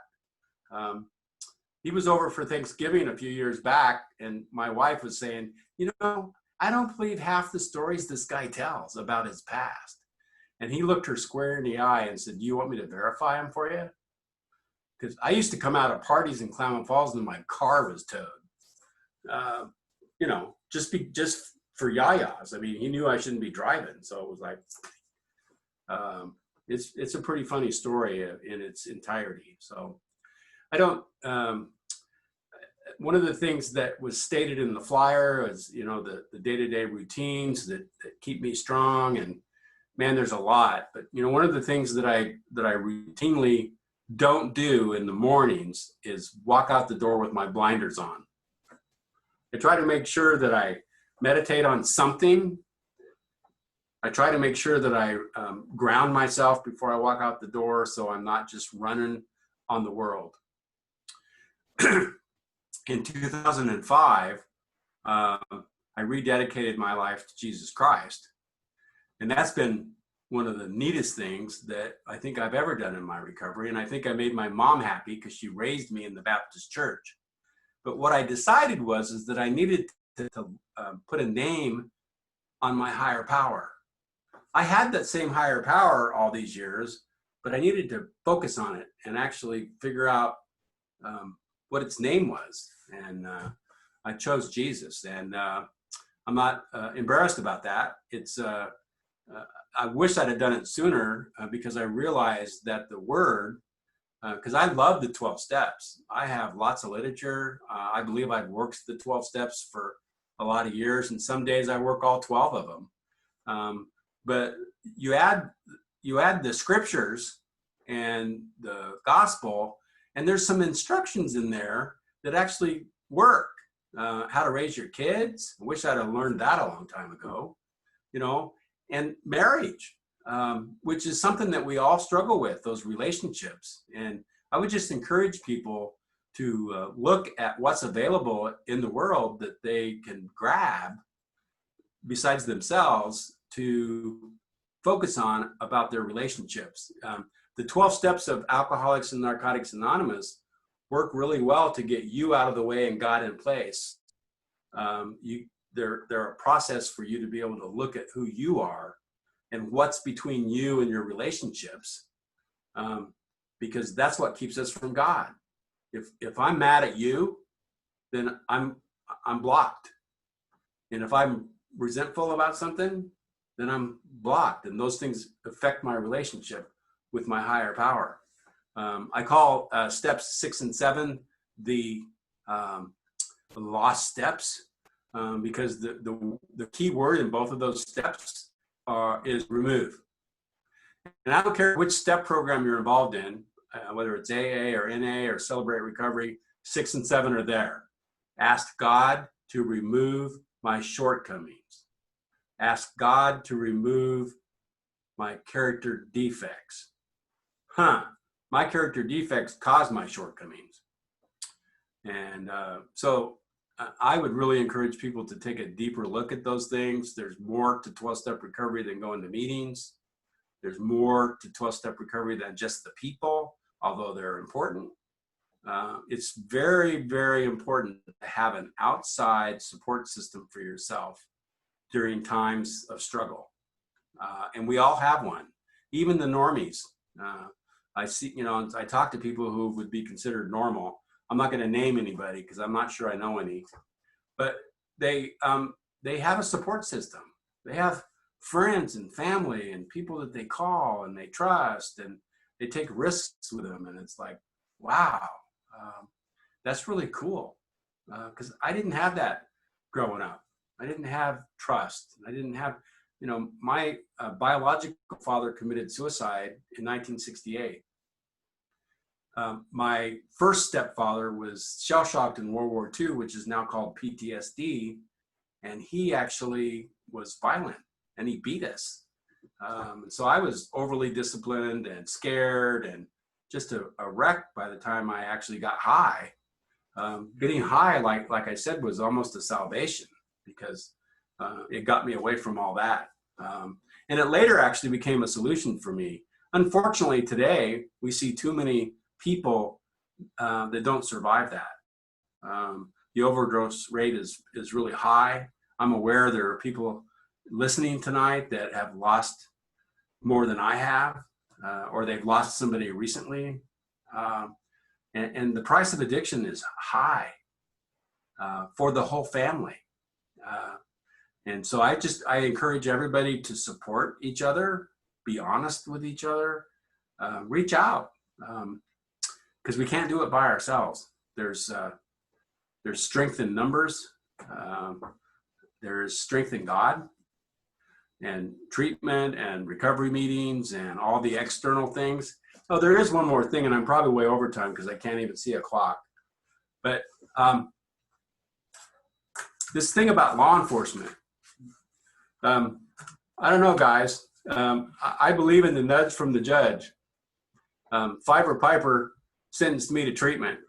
C: He was over for Thanksgiving a few years back, and my wife was saying, you know, I don't believe half the stories this guy tells about his past. And he looked her square in the eye and said, do you want me to verify them for you? Because I used to come out of parties in Klamath Falls and my car was towed. You know, just for yayas. I mean, he knew I shouldn't be driving. So it was like, it's a pretty funny story in its entirety. So I don't, one of the things that was stated in the flyer is, you know, the day-to-day routines that keep me strong. And man, there's a lot. But, you know, one of the things that I routinely don't do in the mornings is walk out the door with my blinders on. I try to make sure that I meditate on something. I try to make sure that I ground myself before I walk out the door, so I'm not just running on the world. In 2005, I rededicated my life to Jesus Christ. And that's been one of the neatest things that I think I've ever done in my recovery. And I think I made my mom happy because she raised me in the Baptist church. But what I decided is that I needed to put a name on my higher power. I had that same higher power all these years, but I needed to focus on it and actually figure out what its name was. And I chose Jesus. And I'm not embarrassed about that. It's I wish I'd have done it sooner because I realized that the word, because I love the 12 steps. I have lots of literature. I believe I've worked the 12 steps for a lot of years, and some days I work all 12 of them. But you add the scriptures and the gospel, and there's some instructions in there that actually work. How to raise your kids. I wish I'd have learned that a long time ago, you know, and marriage, which is something that we all struggle with, those relationships. And I would just encourage people to look at what's available in the world that they can grab besides themselves to focus on about their relationships. The 12 steps of Alcoholics and Narcotics Anonymous work really well to get you out of the way and God in place. They're a process for you to be able to look at who you are and what's between you and your relationships, because that's what keeps us from God. If I'm mad at you, then I'm blocked. And if I'm resentful about something, then I'm blocked. And those things affect my relationship with my higher power. I call steps 6 and 7 the lost steps, because the key word in both of those steps is remove. And I don't care which step program you're involved in, whether it's AA or NA or Celebrate Recovery, 6 and 7 are there. Ask God to remove my shortcomings. Ask God to remove my character defects. My character defects cause my shortcomings. And so I would really encourage people to take a deeper look at those things. There's more to 12-step recovery than going to meetings. There's more to 12-step recovery than just the people, although they're important. It's very, very important to have an outside support system for yourself during times of struggle. And we all have one, even the normies. I see, you know, I talk to people who would be considered normal. I'm not going to name anybody because I'm not sure I know any, but they have a support system. They have friends and family and people that they call and they trust, and they take risks with them. And it's like, wow, that's really cool. Because I didn't have that growing up. I didn't have trust. I didn't have, you know, my biological father committed suicide in 1968. My first stepfather was shell-shocked in World War II, which is now called PTSD, and he actually was violent, and he beat us. So I was overly disciplined and scared and just a wreck by the time I actually got high. Getting high, like I said, was almost a salvation because it got me away from all that. And it later actually became a solution for me. Unfortunately, today, we see too many people that don't survive that. The overdose rate is really high. I'm aware there are people listening tonight that have lost more than I have, or they've lost somebody recently. And the price of addiction is high for the whole family. And so I encourage everybody to support each other, be honest with each other, reach out, because we can't do it by ourselves. There's There's strength in numbers. There's strength in God, and treatment and recovery meetings and all the external things. Oh, there is one more thing, and I'm probably way over time because I can't even see a clock. But this thing about law enforcement, I don't know, guys. I believe in the nudge from the judge. Fiver Piper sentenced me to treatment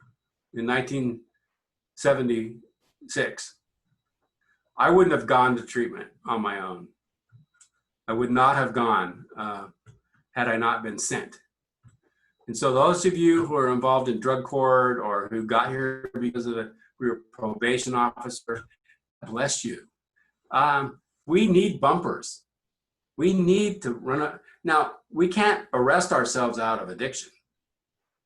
C: in 1976. I wouldn't have gone to treatment on my own. I would not have gone had I not been sent. And so those of you who are involved in drug court or who got here because of your probation officer, bless you. We need bumpers. We need to run. Now, we can't arrest ourselves out of addiction.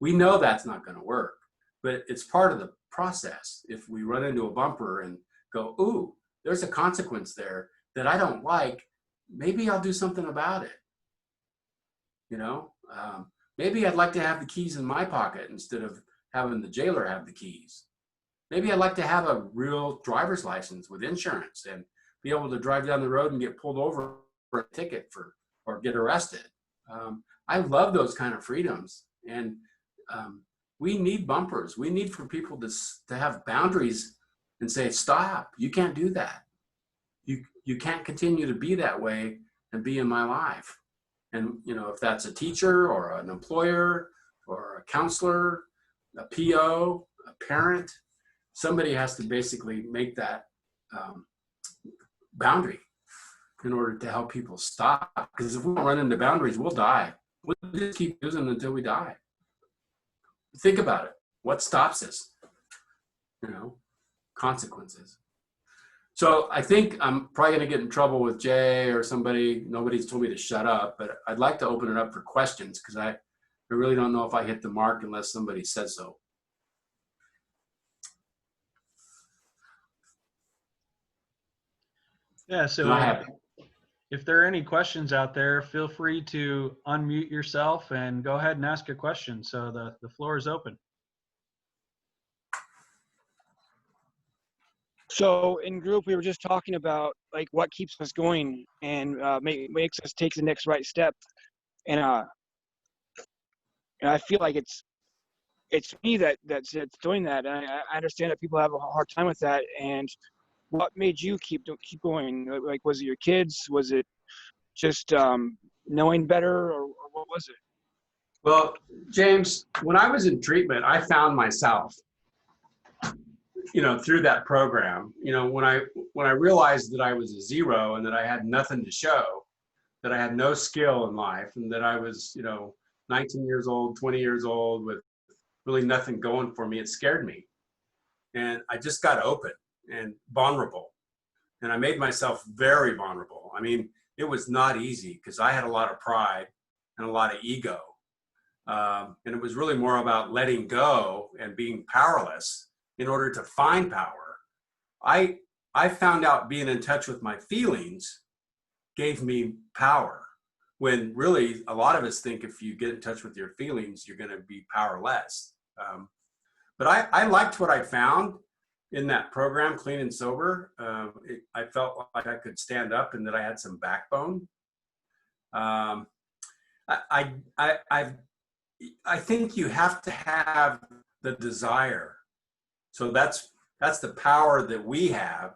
C: We know that's not going to work, but it's part of the process. If we run into a bumper and go, ooh, there's a consequence there that I don't like, maybe I'll do something about it. You know, maybe I'd like to have the keys in my pocket instead of having the jailer have the keys. Maybe I'd like to have a real driver's license with insurance and be able to drive down the road and get pulled over for a ticket or get arrested. I love those kind of freedoms, and we need bumpers. We need for people to have boundaries and say, stop, you can't do that. You can't continue to be that way and be in my life. And, you know, if that's a teacher or an employer or a counselor, a PO, a parent, somebody has to basically make that boundary in order to help people stop. Because if we don't run into boundaries, we'll die. We'll just keep using them until we die. Think about it. What stops us? You know, consequences. So I think I'm probably going to get in trouble with Jay or somebody. Nobody's told me to shut up, but I'd like to open it up for questions because I really don't know if I hit the mark unless somebody says so.
A: Yeah, so if there are any questions out there, feel free to unmute yourself and go ahead and ask a question. So the floor is open.
D: So in group, we were just talking about like what keeps us going and makes us take the next right step. And I feel like it's me that's doing that. And I understand that people have a hard time with that. And what made you keep going? Like, was it your kids? Was it just knowing better, or what was it?
C: Well, James, when I was in treatment, I found myself, you know, through that program. You know, when I realized that I was a zero and that I had nothing to show, that I had no skill in life, and that I was, you know, 19 years old, 20 years old with really nothing going for me, it scared me. And I just got open and vulnerable. And I made myself very vulnerable. I mean, it was not easy because I had a lot of pride and a lot of ego. And it was really more about letting go and being powerless in order to find power. I found out being in touch with my feelings gave me power, when really a lot of us think if you get in touch with your feelings, you're going to be powerless. But I liked what I found in that program, Clean and Sober. I felt like I could stand up and that I had some backbone. I think you have to have the desire. So that's the power that we have.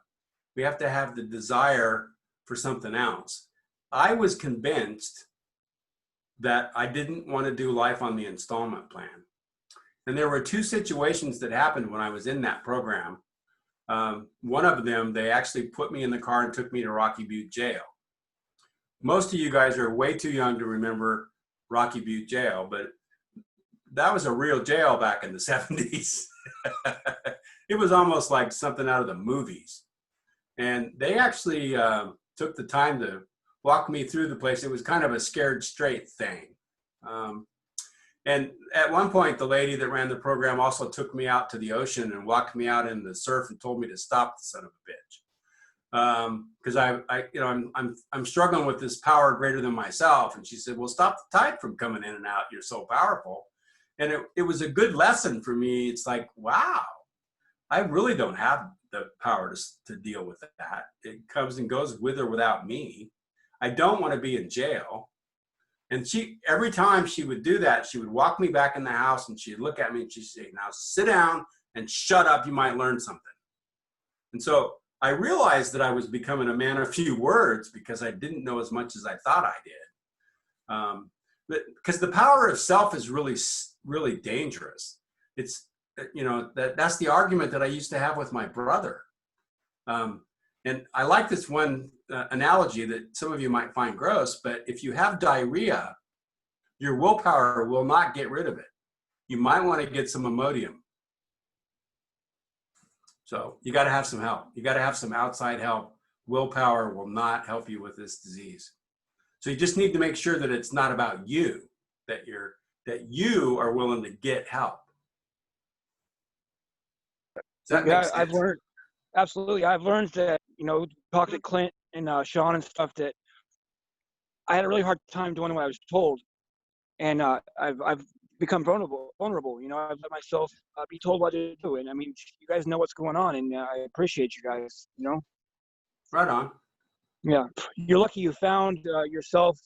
C: We have to have the desire for something else. I was convinced that I didn't want to do life on the installment plan. And there were two situations that happened when I was in that program. One of them, they actually put me in the car and took me to Rocky Butte Jail. Most of you guys are way too young to remember Rocky Butte Jail, but that was a real jail back in the 70s. It was almost like something out of the movies. And they actually took the time to walk me through the place. It was kind of a scared straight thing. And at one point, the lady that ran the program also took me out to the ocean and walked me out in the surf and told me to stop, the son of a bitch. Because I'm struggling with this power greater than myself. And she said, well, stop the tide from coming in and out. You're so powerful. And it was a good lesson for me. It's like, wow, I really don't have the power to deal with that. It comes and goes with or without me. I don't want to be in jail. And every time she would do that, she would walk me back in the house and she'd look at me and she'd say, now sit down and shut up. You might learn something. And so I realized that I was becoming a man of few words because I didn't know as much as I thought I did. Because the power of self is really, really dangerous. It's, that's the argument that I used to have with my brother. And I like this one analogy that some of you might find gross, but if you have diarrhea, your willpower will not get rid of it. You might want to get some Imodium. So you got to have some help. You got to have some outside help. Willpower will not help you with this disease. So you just need to make sure that it's not about you, that you are willing to get help.
D: I've learned, absolutely. I've learned that, talk to Clint and Sean and stuff, that I had a really hard time doing what I was told. And I've become vulnerable. I've let myself be told what to do. And I mean, you guys know what's going on, and I appreciate you guys,
C: Right on.
D: Yeah. You're lucky you found yourself,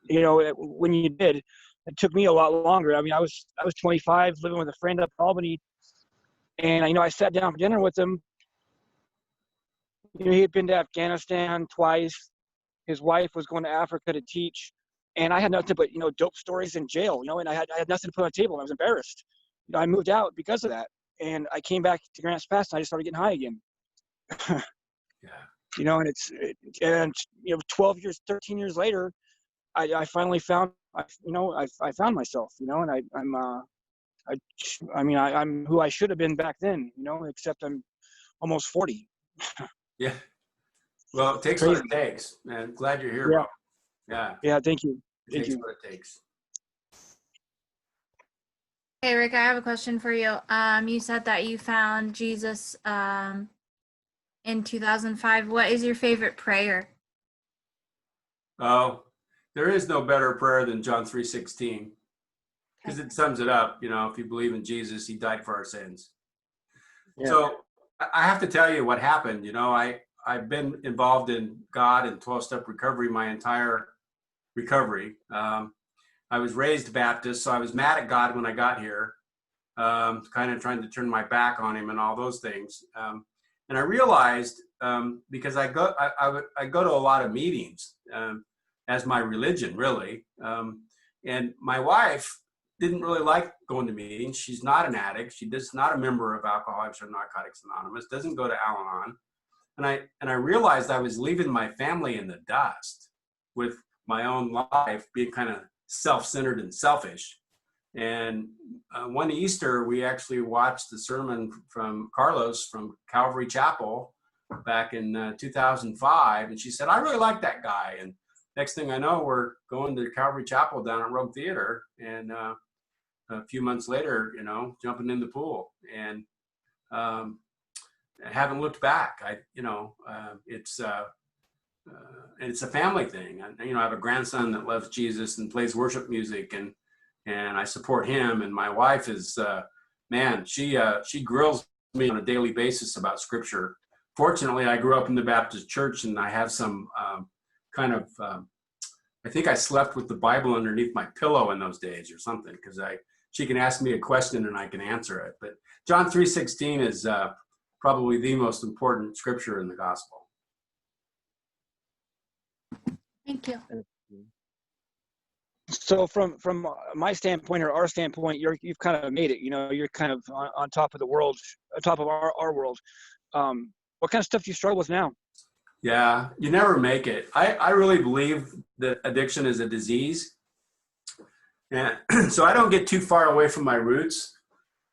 D: when you did. It took me a lot longer. I mean, I was 25, living with a friend up in Albany. And, I sat down for dinner with him. He had been to Afghanistan twice. His wife was going to Africa to teach. And I had nothing but, dope stories in jail, and I had nothing to put on the table. And I was embarrassed. I moved out because of that. And I came back to Grants Pass and I just started getting high again.
C: Yeah.
D: And 12 years, 13 years later, I finally found, I found myself, and I'm who I should have been back then, except I'm almost 40.
C: Yeah. Well, it takes what it takes, man. Glad you're here, bro. Yeah.
D: Yeah. Thank you.
C: It takes what it takes.
E: Hey, Rick, I have a question for you. You said that you found Jesus in 2005. What is your favorite prayer?
C: Oh, there is no better prayer than John 3:16, because it sums it up. If you believe in Jesus, he died for our sins. Yeah. So I have to tell you what happened. I've been involved in God and 12-step recovery my entire recovery. I was raised Baptist, so I was mad at God when I got here, kind of trying to turn my back on him and all those things. And I realized, because I go to a lot of meetings as my religion, really. And my wife didn't really like going to meetings. She's not an addict. She's not a member of Alcoholics or Narcotics Anonymous, doesn't go to Al-Anon. And I realized I was leaving my family in the dust with my own life being kind of self-centered and selfish. And one Easter, we actually watched the sermon from Carlos from Calvary Chapel back in 2005. And she said, I really like that guy. And next thing I know, we're going to Calvary Chapel down at Rogue Theater. And a few months later, jumping in the pool. And I haven't looked back. It's a family thing. I have a grandson that loves Jesus and plays worship music, and I support him. And my wife is, she grills me on a daily basis about scripture. Fortunately, I grew up in the Baptist church, and I have some I think I slept with the Bible underneath my pillow in those days or something, because she can ask me a question and I can answer it. But John 3:16 is probably the most important scripture in the gospel.
E: Thank you.
D: So from my standpoint, or our standpoint, you've kind of made it. You're kind of on top of the world, on top of our world. What kind of stuff do you struggle with now?
C: Yeah, you never make it. I really believe that addiction is a disease. And so I don't get too far away from my roots.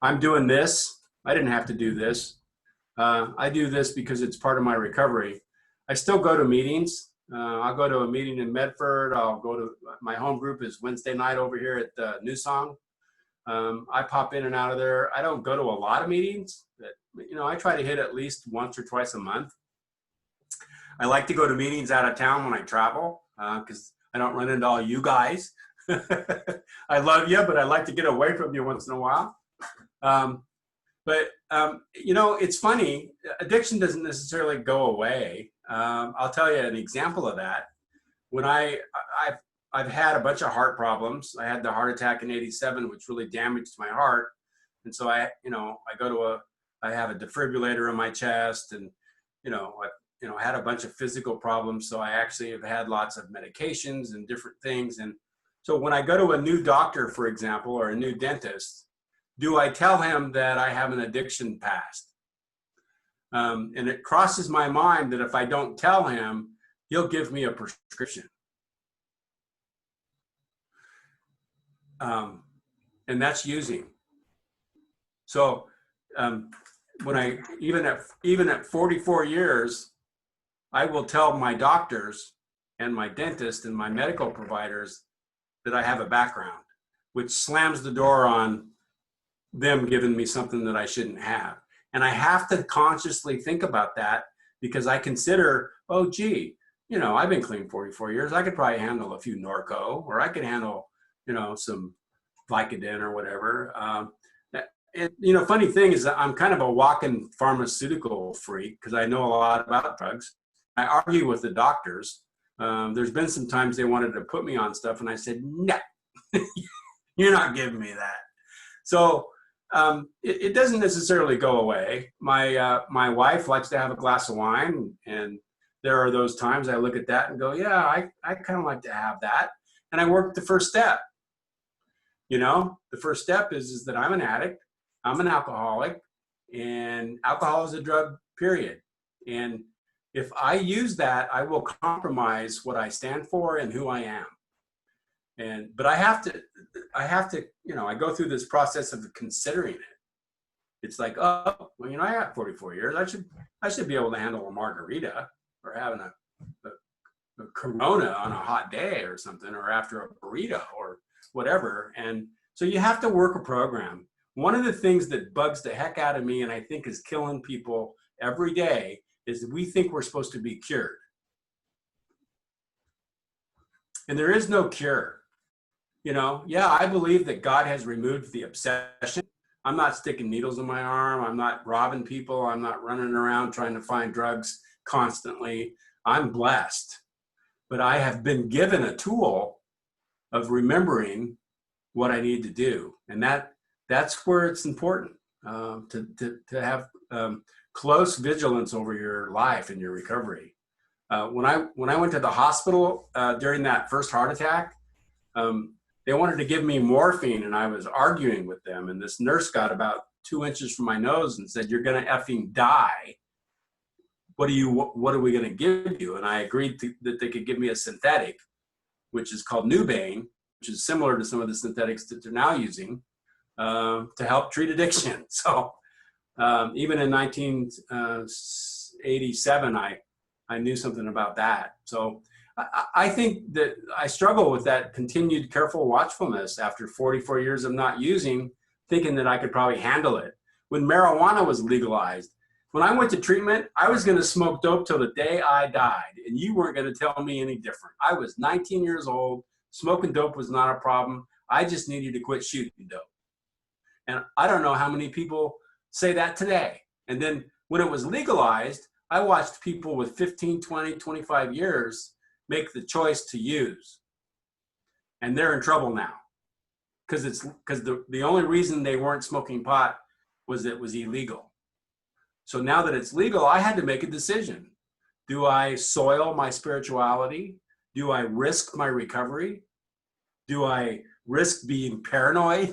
C: I'm doing this. I didn't have to do this. I do this because it's part of my recovery. I still go to meetings. I'll go to a meeting in Medford. I'll go to, my home group is Wednesday night over here at New Song. I pop in and out of there. I don't go to a lot of meetings, but I try to hit at least once or twice a month. I like to go to meetings out of town when I travel, because I don't run into all you guys. I love you, but I like to get away from you once in a while. But But you know, it's funny. Addiction doesn't necessarily go away. I'll tell you an example of that. When I've had a bunch of heart problems. I had the heart attack in '87, which really damaged my heart, and so I have a defibrillator in my chest, and I had a bunch of physical problems. So I actually have had lots of medications and different things. And so when I go to a new doctor, for example, or a new dentist, do I tell him that I have an addiction past? And it crosses my mind that if I don't tell him, he'll give me a prescription. And that's using. So when I even at 44 years, I will tell my doctors and my dentist and my medical providers that I have a background, which slams the door on them giving me something that I shouldn't have. And I have to consciously think about that, because I consider, oh, gee, I've been clean 44 years. I could probably handle a few Norco, or I could handle, some Vicodin or whatever. And, funny thing is that I'm kind of a walking pharmaceutical freak, because I know a lot about drugs. I argue with the doctors. There's been some times they wanted to put me on stuff, and I said, no, you're not giving me that. So it doesn't necessarily go away. My wife likes to have a glass of wine, and there are those times I look at that and go, yeah, I kind of like to have that. And I work the first step. The first step is that I'm an addict, I'm an alcoholic, and alcohol is a drug, period. And if I use that, I will compromise what I stand for and who I am. But I have to, I go through this process of considering it. It's like, oh, well, I got 44 years. I should be able to handle a margarita, or having a Corona on a hot day or something, or after a burrito or whatever. And so you have to work a program. One of the things that bugs the heck out of me, and I think is killing people every day, is that we think we're supposed to be cured. And there is no cure. Yeah, I believe that God has removed the obsession. I'm not sticking needles in my arm. I'm not robbing people. I'm not running around trying to find drugs constantly. I'm blessed. But I have been given a tool of remembering what I need to do. And that's where it's important to have close vigilance over your life and your recovery. When I went to the hospital during that first heart attack, they wanted to give me morphine, and I was arguing with them. And this nurse got about 2 inches from my nose and said, "You're going to effing die. What are we going to give you?" And I agreed that they could give me a synthetic, which is called Nubane, which is similar to some of the synthetics that they're now using to help treat addiction. So even in 1987, I knew something about that. So I think that I struggle with that continued careful watchfulness after 44 years of not using, thinking that I could probably handle it. When marijuana was legalized, when I went to treatment, I was going to smoke dope till the day I died, and you weren't going to tell me any different. I was 19 years old. Smoking dope was not a problem. I just needed to quit shooting dope. And I don't know how many people say that today. And then when it was legalized, I watched people with 15, 20, 25 years make the choice to use. And they're in trouble now. Because the only reason they weren't smoking pot was it was illegal. So now that it's legal, I had to make a decision. Do I soil my spirituality? Do I risk my recovery? Do I risk being paranoid?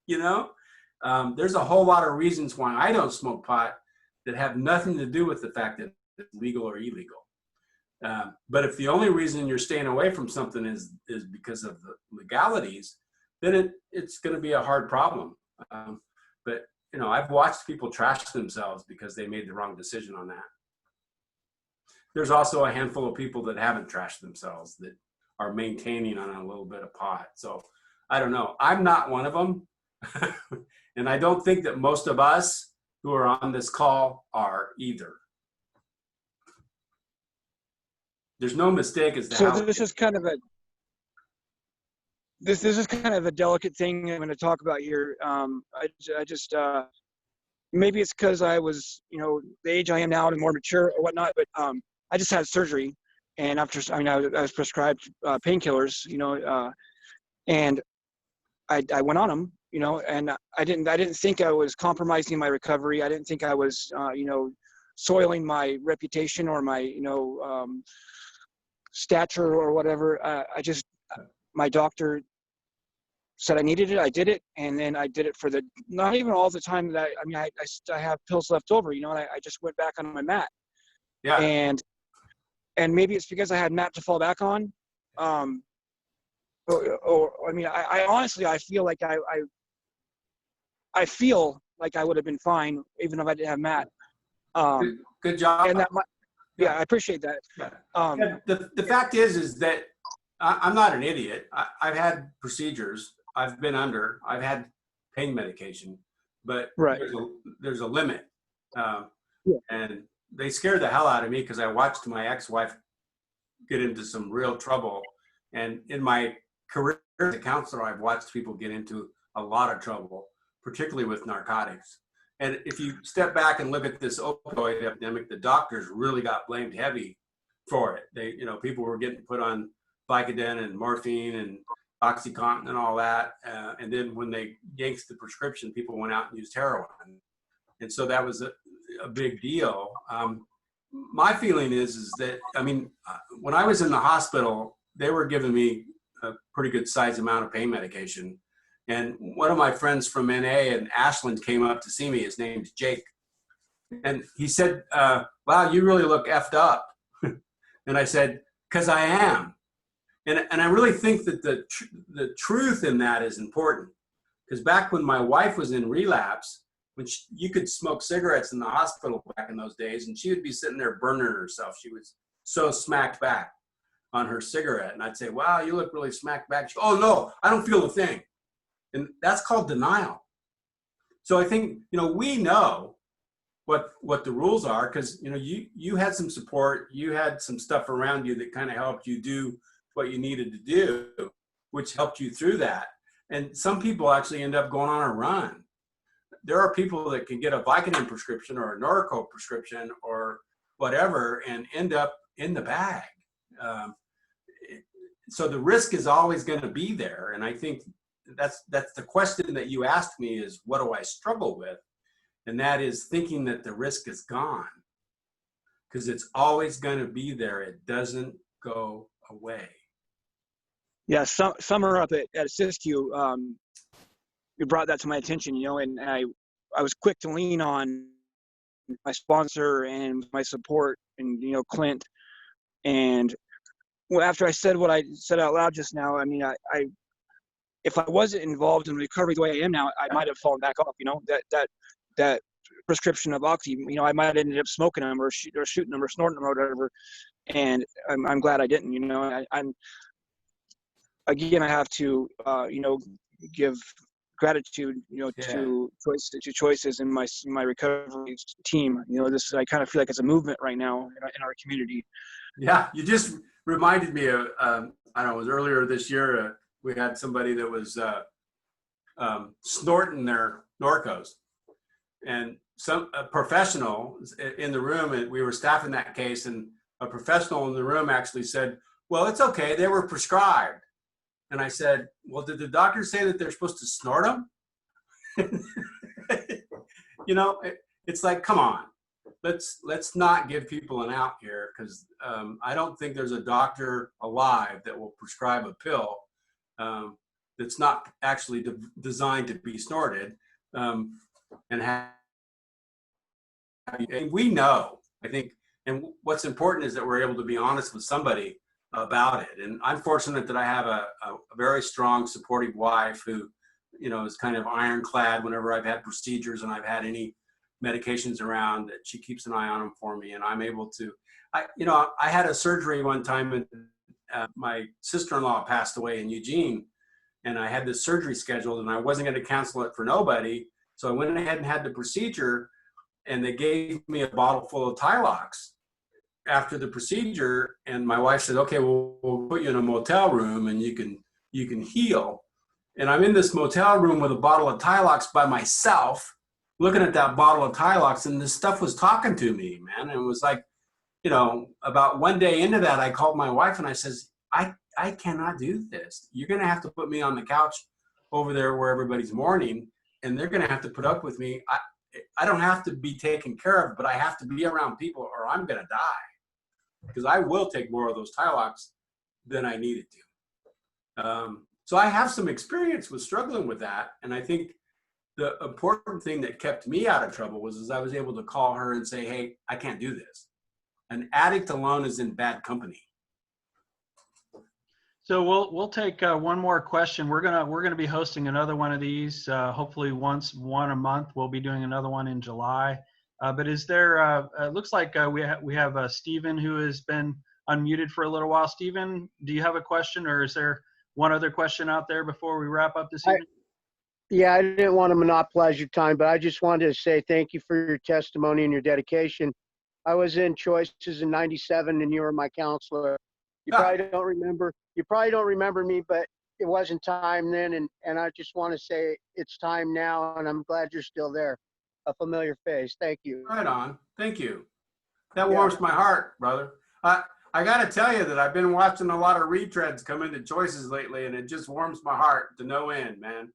C: There's a whole lot of reasons why I don't smoke pot that have nothing to do with the fact that it's legal or illegal. But if the only reason you're staying away from something is because of the legalities, then it's going to be a hard problem. But I've watched people trash themselves because they made the wrong decision on that. There's also a handful of people that haven't trashed themselves that are maintaining on a little bit of pot. So I don't know. I'm not one of them. And I don't think that most of us who are on this call are either. There's no mistake as to
D: So
C: how.
D: this is kind of a delicate thing I'm going to talk about here. I just maybe it's because I was, the age I am now and more mature or whatnot, but I just had surgery, and after, I was prescribed painkillers, and I went on them, and I didn't think I was compromising my recovery. I didn't think I was, soiling my reputation or my, stature or whatever. My doctor said I needed it. I did it. And then I did it for not even all the time that I have pills left over, and I just went back on my mat.
C: Yeah.
D: And maybe it's because I had mat to fall back on. I honestly, I feel like I feel like I would have been fine even if I didn't have mat.
C: Good job.
D: And I appreciate that.
C: Yeah. The fact is that I'm not an idiot. I've had procedures. I've had pain medication, but
D: right.
C: there's a limit. And they scared the hell out of me because I watched my ex-wife get into some real trouble. And in my career as a counselor, I've watched people get into a lot of trouble, particularly with narcotics. And if you step back and look at this opioid epidemic, the doctors really got blamed heavy for it. People were getting put on Vicodin and morphine and OxyContin and all that. And then when they yanked the prescription, people went out and used heroin. And so that was a big deal. My feeling is that, when I was in the hospital, they were giving me a pretty good size amount of pain medication. And one of my friends from NA in Ashland came up to see me. His name's Jake. And he said, wow, you really look effed up. And I said, because I am. And I really think that the truth in that is important. Because back when my wife was in relapse, you could smoke cigarettes in the hospital back in those days, and she would be sitting there burning herself. She was so smacked back on her cigarette. And I'd say, wow, you look really smacked back. She, oh, no, I don't feel a thing. And that's called denial. So I think, we know what the rules are because, you had some support. You had some stuff around you that kind of helped you do what you needed to do, which helped you through that. And some people actually end up going on a run. There are people that can get a Vicodin prescription or a Norco prescription or whatever and end up in the bag. So the risk is always going to be there. And I think that's the question that you asked me is, what do I struggle with? And that is thinking that the risk is gone because it's always going to be there. It doesn't go away.
D: Yeah, summer up at Siskiyou, you brought that to my attention, and I was quick to lean on my sponsor and my support and, Clint. And after I said what I said out loud just now, if I wasn't involved in recovery the way I am now, I might have fallen back off, that prescription of Oxy, I might have ended up smoking them or shooting them or snorting them or whatever. And I'm glad I didn't, Again, I have to, give gratitude, to choices in my recovery team. I kind of feel like it's a movement right now in our community.
C: Yeah, you just reminded me of, it was earlier this year, we had somebody that was snorting their Norcos. And a professional in the room, and we were staffing that case, and a professional in the room actually said, well, it's okay, they were prescribed. And I said, well, did the doctor say that they're supposed to snort them? It's like, come on, let's not give people an out here because I don't think there's a doctor alive that will prescribe a pill that's not actually designed to be snorted. And we know, I think, and what's important is that we're able to be honest with somebody about it. And I'm fortunate that I have a very strong, supportive wife who, is kind of ironclad whenever I've had procedures and I've had any medications around, that she keeps an eye on them for me. And I'm able to, I had a surgery one time and my sister-in-law passed away in Eugene, and I had this surgery scheduled and I wasn't going to cancel it for nobody. So I went ahead and had the procedure, and they gave me a bottle full of Tylox after the procedure. And my wife said, okay, we'll put you in a motel room and you can heal. And I'm in this motel room with a bottle of Tylox by myself. looking at that bottle of Tylox, and this stuff was talking to me, man. And it was like, you know, about one day into that, I called my wife and I says, I cannot do this. You're going to have to put me on the couch over there where everybody's mourning, and they're going to have to put up with me. I don't have to be taken care of, but I have to be around people or I'm going to die, because I will take more of those Tylox than I needed to. So I have some experience with struggling with that. And I think the important thing that kept me out of trouble was I was able to call her and say, hey, I can't do this. An addict alone is in bad company.
A: So we'll take one more question. We're gonna be hosting another one of these. Hopefully one a month. We'll be doing another one in July. But is there? It looks like we have Stephen, who has been unmuted for a little while. Stephen, do you have a question, or is there one other question out there before we wrap up this evening?
F: Yeah, I didn't want to monopolize your time, but I just wanted to say thank you for your testimony and your dedication. I was in Choices in '97, and you were my counselor. You probably don't remember. You probably don't remember me, but it wasn't time then, and I just want to say it's time now, and I'm glad you're still there. A familiar face. Thank you.
C: Right on. Thank you. That warms my heart, brother. I got to tell you that I've been watching a lot of retreads come into Choices lately, and it just warms my heart to no end, man.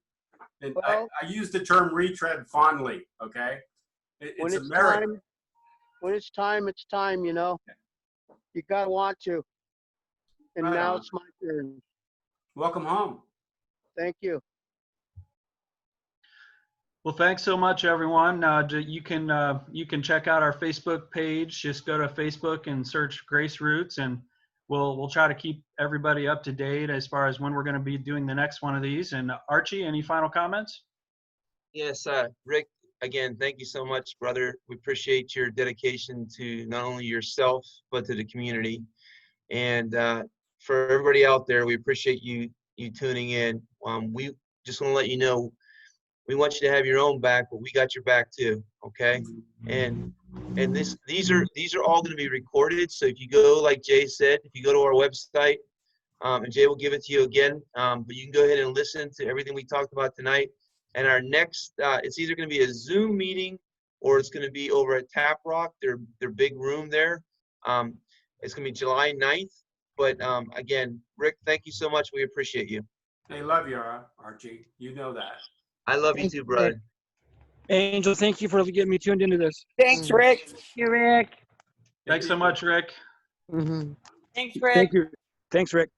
C: And
F: Well,
C: I use the term retread fondly, okay? It's America.
F: When it's time, you know. You got to want to. And
C: Right
F: now
C: on.
F: it's my turn.
C: Welcome home.
F: Thank you.
A: Well, thanks so much, everyone. You can check out our Facebook page. Just go to Facebook and search Grace Roots, and we'll try to keep everybody up to date as far as when we're going to be doing the next one of these. And Archie, any final comments?
B: Yes, Rick, again, thank you so much, brother. We appreciate your dedication to not only yourself, but to the community. And for everybody out there, we appreciate you tuning in. We just want to let you know, we want you to have your own back, but we got your back too, okay? And these are all going to be recorded. So if you go, like Jay said, if you go to our website, and Jay will give it to you again, but you can go ahead and listen to everything we talked about tonight. And our next, it's either going to be a Zoom meeting or it's going to be over at Tap Rock, their big room there. It's going to be July 9th. But again, Rick, thank you so much. We appreciate you.
C: Hey, love you, Archie. You know that.
B: I love you too, brother.
D: Angel, thank you for getting me tuned into this.
G: Thanks, Rick. You, Rick.
A: Thanks so much, Rick.
G: Thanks, Rick.
D: Thank you. Thanks, Rick.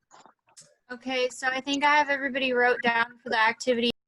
E: Okay, so I think I have everybody wrote down for the activity.